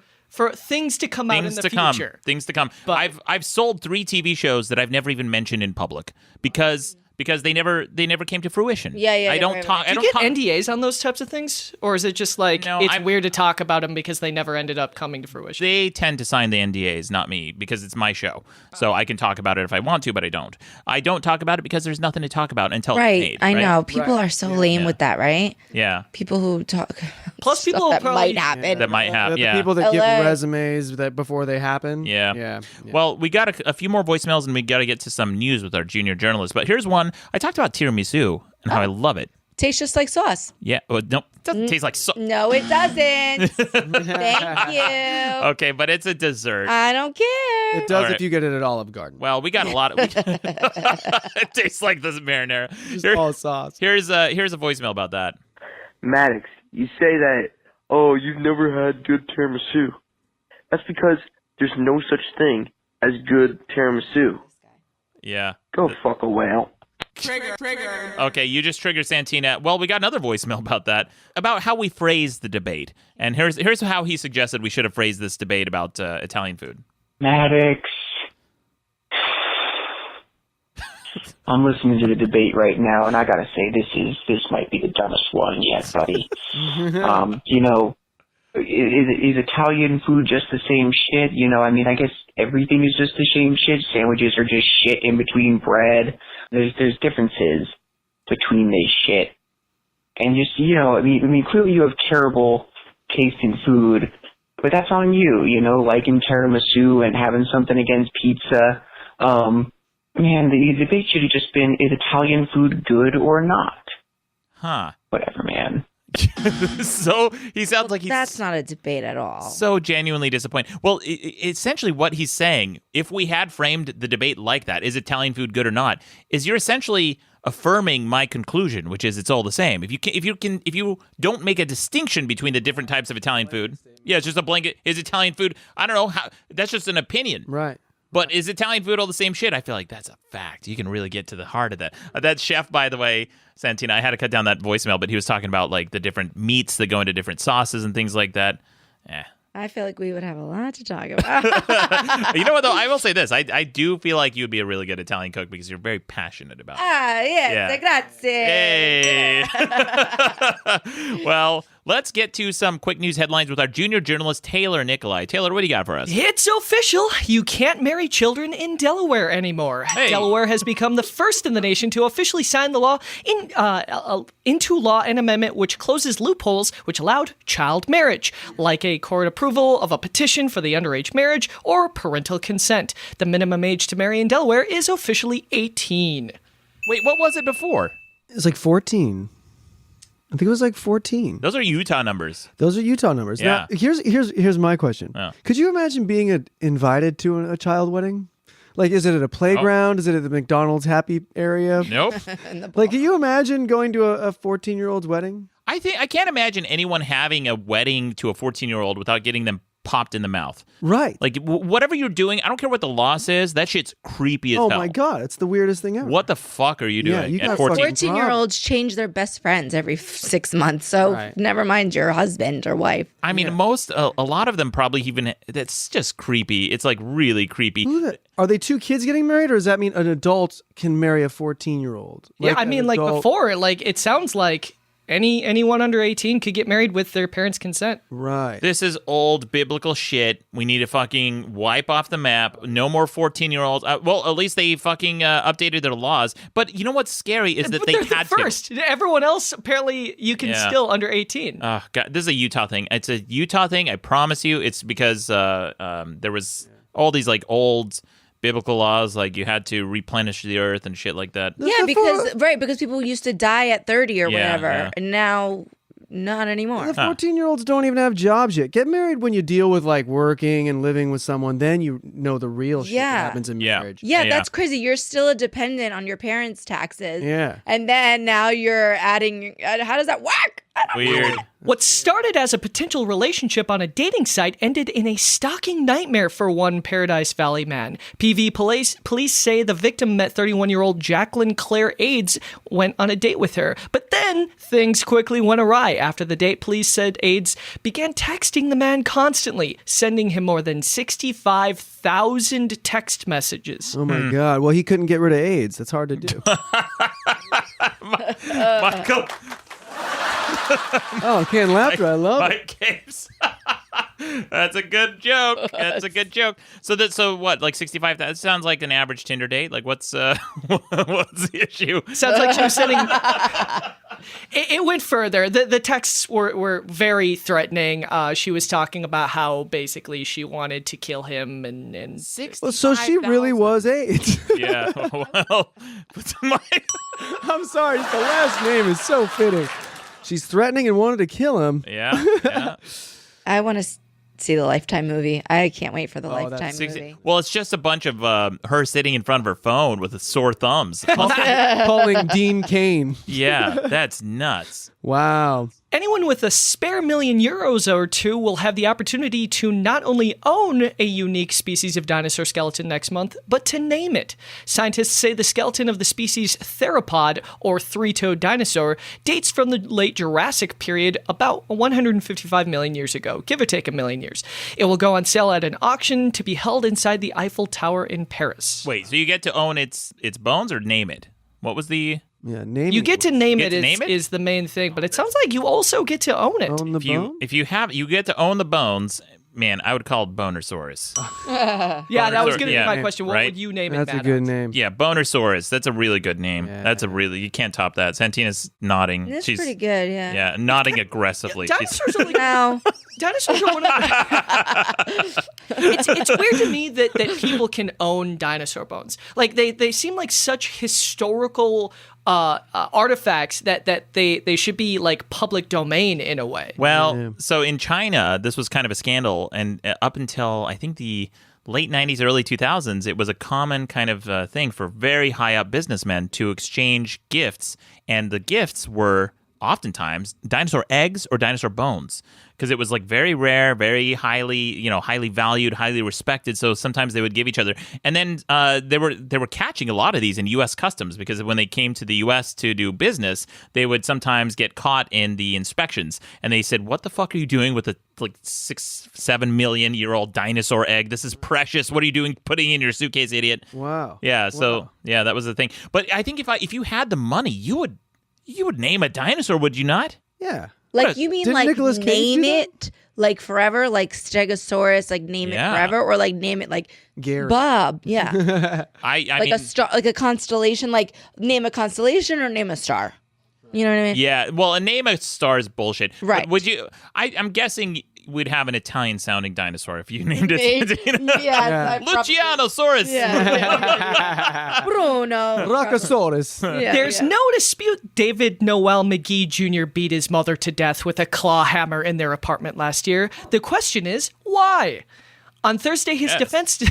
Speaker 2: things to come out in the future.
Speaker 1: Things to come. But I've sold 3 TV shows that I've never even mentioned in public because they never came to fruition. I don't talk.
Speaker 2: Do you get NDAs on those types of things, or is it just like it's weird to talk about them because they never ended up coming to fruition?
Speaker 1: They tend to sign the NDAs, not me, because it's my show. So I can talk about it if I want to, but I don't. I don't talk about it because there's nothing to talk about until it's made.
Speaker 4: I know. People are so lame with that, right?
Speaker 1: Yeah.
Speaker 4: People who talk.
Speaker 2: Plus, people
Speaker 4: that
Speaker 2: probably
Speaker 4: might happen.
Speaker 1: That might happen.
Speaker 3: The people that give resumes that before they happen.
Speaker 1: Yeah. Well, we got a few more voicemails, and we got to get to some news with our junior journalist. But here's one. I talked about tiramisu and how I love it.
Speaker 4: Tastes just like sauce.
Speaker 1: Yeah. Well, no, it doesn't taste like sauce.
Speaker 4: No, it doesn't. Thank you.
Speaker 1: Okay, but it's a dessert.
Speaker 4: I don't care.
Speaker 3: It does
Speaker 1: All
Speaker 3: if you get it at Olive Garden.
Speaker 1: Well, we got a lot of. It tastes like this marinara.
Speaker 3: Just all sauce.
Speaker 1: Here's a voicemail about that.
Speaker 10: Maddox, you say that, oh, you've never had good tiramisu. That's because there's no such thing as good tiramisu.
Speaker 1: Yeah.
Speaker 10: Go fuck a whale.
Speaker 1: Trigger. Okay, you just triggered Santina. Well, we got another voicemail about that, about how we phrase the debate. And here's how he suggested we should have phrased this debate about Italian food.
Speaker 11: Maddox. I'm listening to the debate right now, and I gotta say, this might be the dumbest one yet, buddy. You know, is Italian food just the same shit? You know, I mean, I guess everything is just the same shit. Sandwiches are just shit in between bread. There's differences between this shit. And just, you know, I mean, clearly you have terrible taste in food, but that's on you, you know, liking tiramisu and having something against pizza. Man, the debate should have just been, is Italian food good or not?
Speaker 1: Huh.
Speaker 11: Whatever, man.
Speaker 1: So he sounds like he's...
Speaker 4: That's not a debate at all.
Speaker 1: So genuinely disappointed. Well, essentially what he's saying, if we had framed the debate like that, is Italian food good or not, is you're essentially affirming my conclusion, which is it's all the same. If you don't make a distinction between the different types of Italian food, yeah, it's just a blanket. Is Italian food? I don't know how. That's just an opinion,
Speaker 3: right?
Speaker 1: But is Italian food all the same shit? I feel like that's a fact. You can really get to the heart of that. That chef, by the way, Santina, I had to cut down that voicemail, but he was talking about like the different meats that go into different sauces and things like that.
Speaker 4: I feel like we would have a lot to talk about.
Speaker 1: You know what, though? I will say this. I do feel like you'd be a really good Italian cook because you're very passionate about it.
Speaker 4: Yes,
Speaker 1: Yeah.
Speaker 4: grazie.
Speaker 1: Hey. Well, Let's get to some quick news headlines with our junior journalist, Taylor Nikolai. Taylor, what do you got for us?
Speaker 2: It's official. You can't marry children in Delaware anymore.
Speaker 1: Hey.
Speaker 2: Delaware has become the first in the nation to officially sign the law into law an amendment which closes loopholes which allowed child marriage, like a court approval of a petition for the underage marriage or parental consent. The minimum age to marry in Delaware is officially 18.
Speaker 1: Wait, what was it before?
Speaker 3: It's like 14. I think it was like 14.
Speaker 1: Those are Utah numbers.
Speaker 3: Those are Utah numbers.
Speaker 1: Yeah.
Speaker 3: Now, here's my question.
Speaker 1: Oh.
Speaker 3: Could you imagine being invited to a child wedding? Like, is it at a playground? Is it at the McDonald's happy area?
Speaker 1: Nope.
Speaker 3: Like, can you imagine going to a 14-year-old's wedding?
Speaker 1: I can't imagine anyone having a wedding to a 14-year-old without getting them popped in the mouth.
Speaker 3: Right.
Speaker 1: Like, whatever you're doing, I don't care what the law says, that shit's creepy as hell.
Speaker 3: Oh, my God. It's the weirdest thing ever.
Speaker 1: What the fuck are you doing
Speaker 3: Yeah, you
Speaker 1: at
Speaker 3: got
Speaker 1: 14?
Speaker 4: 14-year-olds change their best friends every 6 months, so never mind your husband or wife.
Speaker 1: I mean, a lot of them probably even, that's just creepy. It's like really creepy.
Speaker 3: Are they two kids getting married, or does that mean an adult can marry a 14-year-old?
Speaker 2: Yeah, I mean, like before, like it sounds like anyone under 18 could get married with their parents' consent.
Speaker 3: Right.
Speaker 1: This is old biblical shit. We need to fucking wipe off the map. No more 14-year-olds. Well, at least they fucking updated their laws. But you know what's scary is that
Speaker 2: But
Speaker 1: they
Speaker 2: they're
Speaker 1: had
Speaker 2: the first. Everyone else, apparently, you can still under 18.
Speaker 1: Oh, God, this is a Utah thing. It's a Utah thing. I promise you. It's because there was all these like old biblical laws, like you had to replenish the earth and shit like that.
Speaker 4: Yeah, because people used to die at 30 or whatever, and now not anymore.
Speaker 3: The 14-year-olds don't even have jobs yet. Get married when you deal with like working and living with someone. Then you know the real shit that happens in marriage.
Speaker 4: Yeah, that's crazy. You're still a dependent on your parents' taxes.
Speaker 3: Yeah.
Speaker 4: And then now you're adding. How does that work?
Speaker 1: Weird.
Speaker 2: What started as a potential relationship on a dating site ended in a stalking nightmare for one Paradise Valley man. PV police say the victim met 31-year-old Jacqueline Claire Aids, went on a date with her. But then things quickly went awry. After the date, police said Aids began texting the man constantly, sending him more than 65,000 text messages.
Speaker 3: Oh my God. Well, he couldn't get rid of AIDS. That's hard to do.
Speaker 1: Michael.
Speaker 3: Oh, canned laughter. I love it.
Speaker 1: Mike Capes. That's a good joke. That's a good joke. So what? Like 65? That sounds like an average Tinder date. Like what's the issue?
Speaker 2: Sounds like she was sending. It went further. The texts were very threatening. She was talking about how basically she wanted to kill him and 65.
Speaker 3: Well, so she really was AIDS.
Speaker 1: Yeah. Well,
Speaker 3: I'm sorry. The last name is so fitting. She's threatening and wanted to kill him.
Speaker 1: Yeah.
Speaker 4: I want to see the Lifetime movie. I can't wait for the Lifetime movie.
Speaker 1: Well, it's just a bunch of her sitting in front of her phone with sore thumbs.
Speaker 3: Calling Dean Cain.
Speaker 1: Yeah, that's nuts.
Speaker 3: Wow.
Speaker 2: Anyone with a spare €1,000,000 or two will have the opportunity to not only own a unique species of dinosaur skeleton next month, but to name it. Scientists say the skeleton of the species theropod, or three-toed dinosaur, dates from the late Jurassic period about 155 million years ago, give or take a million years. It will go on sale at an auction to be held inside the Eiffel Tower in Paris.
Speaker 1: Wait, so you get to own its bones or name it? What was the...
Speaker 3: Yeah, name
Speaker 2: you
Speaker 3: it.
Speaker 2: get to name
Speaker 1: You
Speaker 2: it,
Speaker 1: get to name it?
Speaker 2: is the main thing, but it sounds like you also get to own it.
Speaker 3: Own the bone?
Speaker 1: If you get to own the bones, man, I would call it Bonersaurus.
Speaker 2: Yeah, that was going to
Speaker 1: Yeah,
Speaker 2: be my question. What
Speaker 1: right?
Speaker 2: would you name it?
Speaker 3: That's a
Speaker 2: Maddox?
Speaker 3: good name.
Speaker 1: Yeah, Bonersaurus. That's a really good name.
Speaker 3: Yeah.
Speaker 1: That's a really, you can't top that. Santina's nodding.
Speaker 4: That's
Speaker 1: She's
Speaker 4: pretty good, yeah.
Speaker 1: Yeah, nodding aggressively.
Speaker 2: Dinosaurs are like
Speaker 4: Now,
Speaker 2: dinosaurs are one of it's weird to me that people can own dinosaur bones. Like they seem like such historical artifacts that they should be like public domain in a way.
Speaker 1: Well, so in China, this was kind of a scandal, and up until I think the late 90s, early 2000s, it was a common kind of thing for very high up businessmen to exchange gifts, and the gifts were oftentimes dinosaur eggs or dinosaur bones, because it was like very rare, very highly valued, highly respected. So sometimes they would give each other, and then they were catching a lot of these in U.S. Customs, because when they came to the U.S. to do business, they would sometimes get caught in the inspections, and they said, "What the fuck are you doing with a like 6-7 million year old dinosaur egg? This is precious. What are you doing putting it in your suitcase, idiot?"
Speaker 3: Wow.
Speaker 1: Yeah. So yeah, that was the thing. But I think if you had the money, you would name a dinosaur, would you not?
Speaker 3: Yeah.
Speaker 4: Like, you mean
Speaker 3: Didn't
Speaker 4: like
Speaker 3: Nicolas Cage
Speaker 4: name
Speaker 3: do that?
Speaker 4: it like forever, like Stegosaurus, like name it forever, or like name it like
Speaker 3: Gary.
Speaker 4: Bob? Yeah.
Speaker 1: I
Speaker 4: like
Speaker 1: mean,
Speaker 4: a star, like a constellation, like name a constellation or name a star. You know what I mean?
Speaker 1: yeah. Well, a name of star is bullshit.
Speaker 4: Right.
Speaker 1: But would you? I'm guessing we'd have an Italian-sounding dinosaur if you named it.
Speaker 4: Yeah.
Speaker 1: Lucianosaurus.
Speaker 4: Yeah. Bruno.
Speaker 3: Rockosaurus.
Speaker 2: There's no dispute David Noel McGee Jr. beat his mother to death with a claw hammer in their apartment last year. The question is, why? On Thursday, his defense...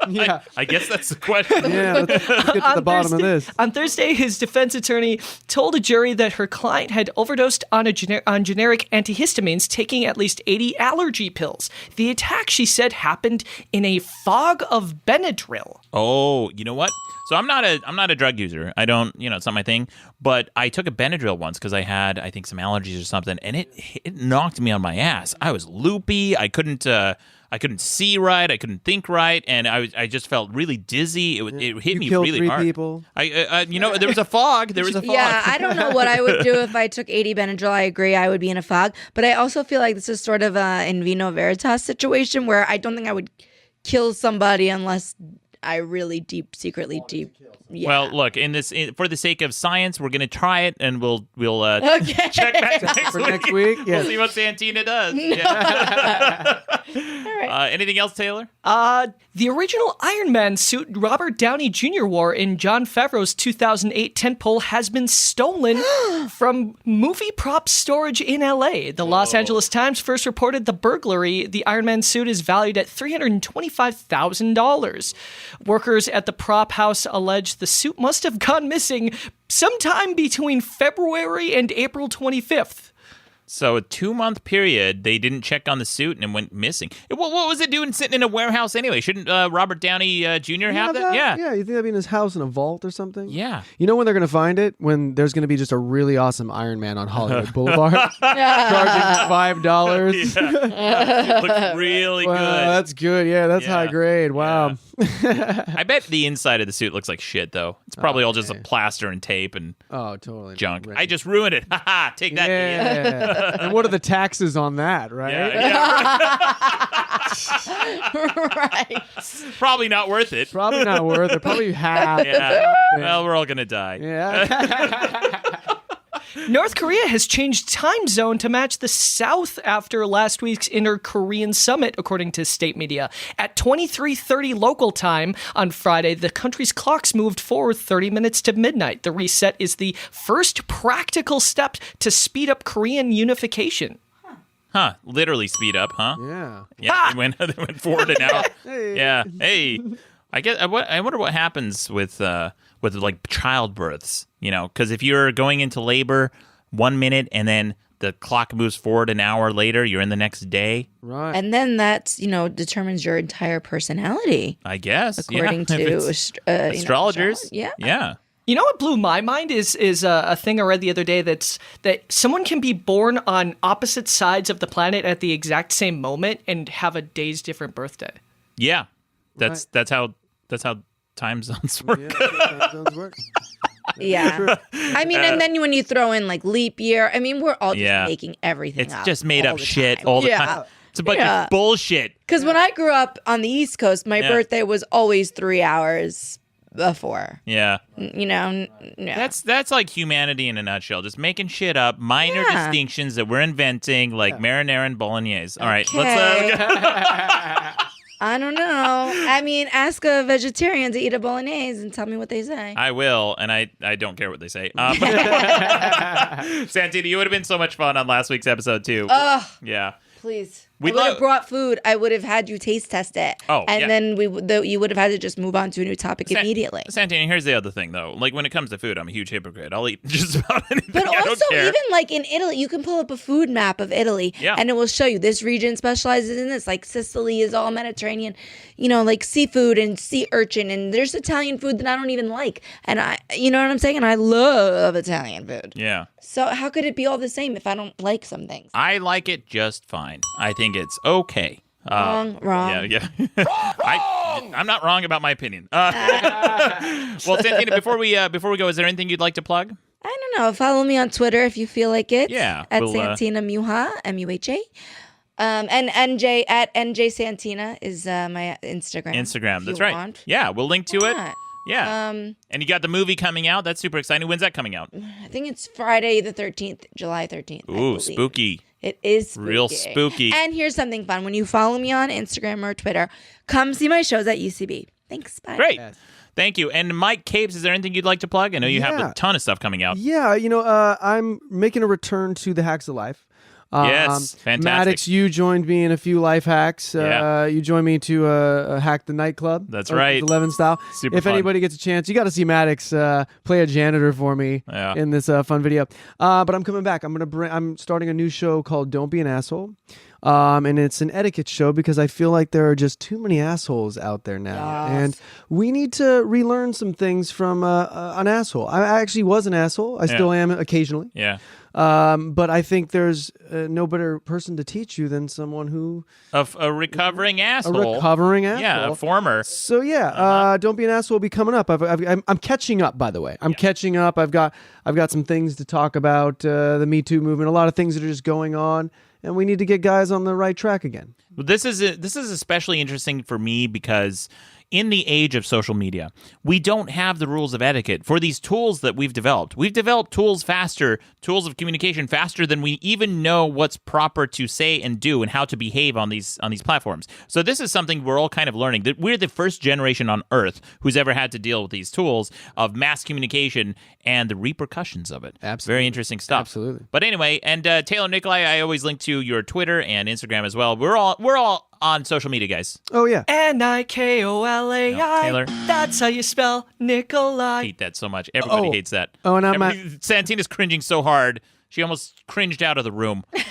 Speaker 3: Yeah.
Speaker 1: I guess that's the question.
Speaker 3: Yeah, let's get to the bottom of this.
Speaker 2: On Thursday, his defense attorney told a jury that her client had overdosed on generic antihistamines, taking at least 80 allergy pills. The attack, she said, happened in a fog of Benadryl.
Speaker 1: Oh, you know what? So I'm not a drug user. I don't, it's not my thing. But I took a Benadryl once because I had, I think, some allergies or something, and it knocked me on my ass. I was loopy. I couldn't see right. I couldn't think right, and I just felt really dizzy. It hit me
Speaker 3: killed
Speaker 1: really
Speaker 3: 3
Speaker 1: hard.
Speaker 3: people.
Speaker 1: There was a fog. There was a fog.
Speaker 4: Yeah, I don't know what I would do if I took 80 Benadryl. I agree, I would be in a fog. But I also feel like this is sort of a in vino veritas situation where I don't think I would kill somebody unless I really secretly deep. Yeah.
Speaker 1: Well, look, for the sake of science, we're gonna try it, and we'll check back next week.
Speaker 3: Yes.
Speaker 1: We'll see what Santina does. Yeah.
Speaker 4: All right.
Speaker 1: Anything else, Taylor?
Speaker 2: The original Iron Man suit Robert Downey Jr. wore in Jon Favreau's 2008 tentpole has been stolen from movie prop storage in LA. The Los Angeles Times first reported the burglary. The Iron Man suit is valued at $325,000. Workers at the prop house allege the suit must have gone missing sometime between February and April 25th.
Speaker 1: So a 2-month period, they didn't check on the suit and it went missing. What was it doing sitting in a warehouse anyway? Shouldn't Robert Downey Jr. have that? Yeah.
Speaker 3: Yeah, you think that'd be in his house in a vault or something?
Speaker 1: Yeah.
Speaker 3: You know when they're going to find it? When there's going to be just a really awesome Iron Man on Hollywood Boulevard. Charging $5.
Speaker 1: Yeah. Looks really
Speaker 3: Wow,
Speaker 1: good.
Speaker 3: that's good. Yeah, that's high grade. Wow.
Speaker 1: I bet the inside of the suit looks like shit, though. It's probably all just a plaster and tape and
Speaker 3: totally
Speaker 1: junk.
Speaker 3: Right.
Speaker 1: I just ruined it. Ha Take that.
Speaker 3: Yeah. And what are the taxes on that, right?
Speaker 4: Right.
Speaker 1: Probably not worth it.
Speaker 3: Probably not worth it. Probably half.
Speaker 1: Yeah. Well, we're all going to die.
Speaker 3: Yeah.
Speaker 2: North Korea has changed time zone to match the South after last week's Inter-Korean Summit, according to state media. At 23:30 local time on Friday, the country's clocks moved forward 30 minutes to midnight. The reset is the first practical step to speed up Korean unification.
Speaker 1: Huh. Literally speed up, huh?
Speaker 3: Yeah.
Speaker 1: Yeah. They went forward an hour.
Speaker 3: Hey.
Speaker 1: Yeah. Hey. I wonder what happens with like childbirths, because if you're going into labor 1 minute and then the clock moves forward an hour later, you're in the next day.
Speaker 3: Right.
Speaker 4: And then that's, determines your entire personality.
Speaker 1: I guess.
Speaker 4: According to
Speaker 1: astrologers.
Speaker 4: Yeah.
Speaker 1: Yeah.
Speaker 2: You know what blew my mind is a thing I read the other day that someone can be born on opposite sides of the planet at the exact same moment and have a day's different birthday.
Speaker 1: Yeah. That's how time zones work.
Speaker 3: Yeah, time zones work.
Speaker 4: Yeah. I mean, and then when you throw in like leap year, I mean, we're all just making everything
Speaker 1: it's
Speaker 4: up.
Speaker 1: It's just made
Speaker 4: all
Speaker 1: up
Speaker 4: the
Speaker 1: shit
Speaker 4: time.
Speaker 1: all the time. It's a bunch of bullshit.
Speaker 4: Because when I grew up on the East Coast, my birthday was always 3 hours before.
Speaker 1: Yeah.
Speaker 4: Yeah.
Speaker 1: That's like humanity in a nutshell. Just making shit up, minor distinctions that we're inventing, like marinara and bolognese. All right, let's
Speaker 4: I don't know. I mean, ask a vegetarian to eat a bolognese and tell me what they say.
Speaker 1: I will, and I don't care what they say. Santina, you would have been so much fun on last week's episode, too.
Speaker 4: Ugh.
Speaker 1: Yeah.
Speaker 4: Please. I would have brought food. I would have had you taste test it.
Speaker 1: Oh,
Speaker 4: and then you would have had to just move on to a new topic immediately.
Speaker 1: Santina, here's the other thing, though. Like, when it comes to food, I'm a huge hypocrite. I'll eat just about anything.
Speaker 4: But
Speaker 1: I don't
Speaker 4: also,
Speaker 1: care.
Speaker 4: even like in Italy, you can pull up a food map of Italy, and it will show you this region specializes in this. Like Sicily is all Mediterranean, like seafood and sea urchin, and there's Italian food that I don't even like, and you know what I'm saying? And I love Italian food.
Speaker 1: Yeah.
Speaker 4: So how could it be all the same if I don't like some things?
Speaker 1: I like it just fine. I think it's okay.
Speaker 4: Wrong.
Speaker 1: Yeah. I'm not wrong about my opinion. Well, Santina, before we go, is there anything you'd like to plug?
Speaker 4: I don't know. Follow me on Twitter if you feel like it.
Speaker 1: Yeah,
Speaker 4: At
Speaker 1: we'll,
Speaker 4: Santina Muha, MUHA. And NJ at NJ Santina is my Instagram.
Speaker 1: Instagram,
Speaker 4: if
Speaker 1: that's
Speaker 4: you
Speaker 1: right.
Speaker 4: want.
Speaker 1: Yeah, we'll link to
Speaker 4: Why
Speaker 1: it.
Speaker 4: not?
Speaker 1: Yeah. And you got the movie coming out. That's super exciting. When's that coming out?
Speaker 4: I think it's Friday the 13th, July 13th.
Speaker 1: Ooh, spooky.
Speaker 4: It is spooky.
Speaker 1: Real spooky.
Speaker 4: And here's something fun. When you follow me on Instagram or Twitter, come see my shows at UCB. Thanks. Bye.
Speaker 1: Great. Thank you. And Mike Capes, is there anything you'd like to plug? I know you have a ton of stuff coming out.
Speaker 3: Yeah, I'm making a return to the Hacks of Life.
Speaker 1: Yes, fantastic.
Speaker 3: Maddox, you joined me in a few life hacks.
Speaker 1: Yeah.
Speaker 3: You joined me to hack the nightclub.
Speaker 1: That's right.
Speaker 3: 11 style.
Speaker 1: Super
Speaker 3: if
Speaker 1: fun.
Speaker 3: anybody gets a chance, you got to see Maddox play a janitor for me in this fun video. But I'm coming back. I'm starting a new show called Don't Be an Asshole. And it's an etiquette show because I feel like there are just too many assholes out there now.
Speaker 4: Yes.
Speaker 3: And we need to relearn some things from an asshole. I actually was an asshole. I still am occasionally.
Speaker 1: Yeah.
Speaker 3: But I think there's no better person to teach you than someone who...
Speaker 1: A recovering asshole.
Speaker 3: A recovering asshole.
Speaker 1: Yeah, a former.
Speaker 3: So yeah, Don't Be an Asshole will be coming up. I'm catching up, by the way. I'm catching up. I've got some things to talk about, the Me Too movement, a lot of things that are just going on. And we need to get guys on the right track again.
Speaker 1: Well, this is especially interesting for me because in the age of social media, we don't have the rules of etiquette for these tools that we've developed. We've developed tools of communication faster than we even know what's proper to say and do and how to behave on these platforms. So this is something we're all kind of learning. That we're the first generation on Earth who's ever had to deal with these tools of mass communication and the repercussions of it.
Speaker 3: Absolutely.
Speaker 1: Very interesting stuff.
Speaker 3: Absolutely.
Speaker 1: But anyway, and Taylor Nikolai, I always link to your Twitter and Instagram as well. We're all on social media, guys.
Speaker 3: Oh yeah.
Speaker 2: Nikolai.
Speaker 1: No, Taylor.
Speaker 2: That's how you spell Nikolai.
Speaker 1: I hate that so much. Everybody hates that.
Speaker 3: Oh, and I'm
Speaker 1: Santina's cringing so hard. She almost cringed out of the room.
Speaker 2: I'll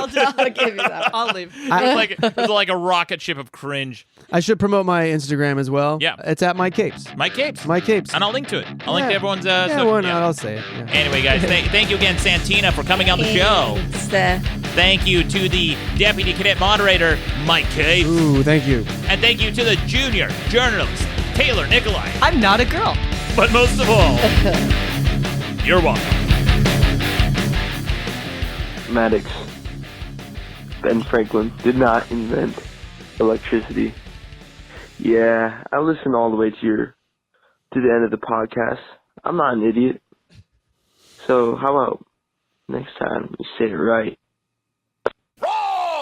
Speaker 4: give you that.
Speaker 2: I'll leave.
Speaker 1: It was like a rocket ship of cringe.
Speaker 3: I should promote my Instagram as well.
Speaker 1: Yeah.
Speaker 3: It's at Mike Capes.
Speaker 1: Mike Capes.
Speaker 3: Mike Capes.
Speaker 1: And I'll link to it. I'll link to everyone's...
Speaker 3: why not? I'll say it. Yeah.
Speaker 1: Anyway, guys, thank you again, Santina, for coming on the show. Thank you to the Deputy Cadet Moderator, Mike Capes.
Speaker 3: Ooh, thank you.
Speaker 1: And thank you to the Junior Journalist, Taylor Nikolai.
Speaker 2: I'm not a girl.
Speaker 1: But most of all, you're welcome.
Speaker 10: Maddox, Ben Franklin did not invent electricity. Yeah, I listened all the way to the end of the podcast. I'm not an idiot. So how about next time you say it right?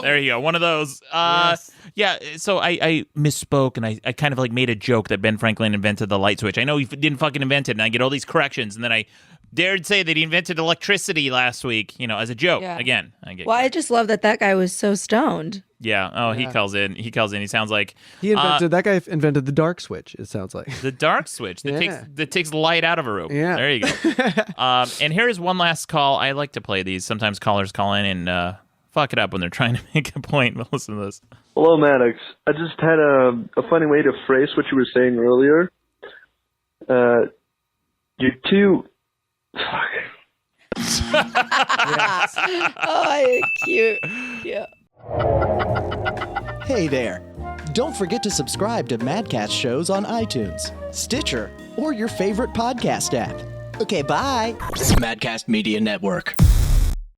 Speaker 1: There you go. One of those.
Speaker 3: Yes.
Speaker 1: Yeah, so I misspoke, and I kind of like made a joke that Ben Franklin invented the light switch. I know he didn't fucking invent it, and I get all these corrections, and then I dared say that he invented electricity last week, as a joke.
Speaker 4: Yeah.
Speaker 1: Again. I get
Speaker 4: Well, I just love that guy was so stoned.
Speaker 1: Yeah. Oh, he calls in. He sounds like...
Speaker 3: That guy invented the dark switch, it sounds like.
Speaker 1: The dark switch that takes light out of a room.
Speaker 3: Yeah.
Speaker 1: There you go. And here's one last call. I like to play these. Sometimes callers call in and fuck it up when they're trying to make a point. But listen to this.
Speaker 10: Hello, Maddox. I just had a funny way to phrase what you were saying earlier. You're too... Fuck.
Speaker 4: Oh, cute. Yeah.
Speaker 12: Hey there. Don't forget to subscribe to Madcast shows on iTunes, Stitcher, or your favorite podcast app. Okay, bye. Madcast Media Network.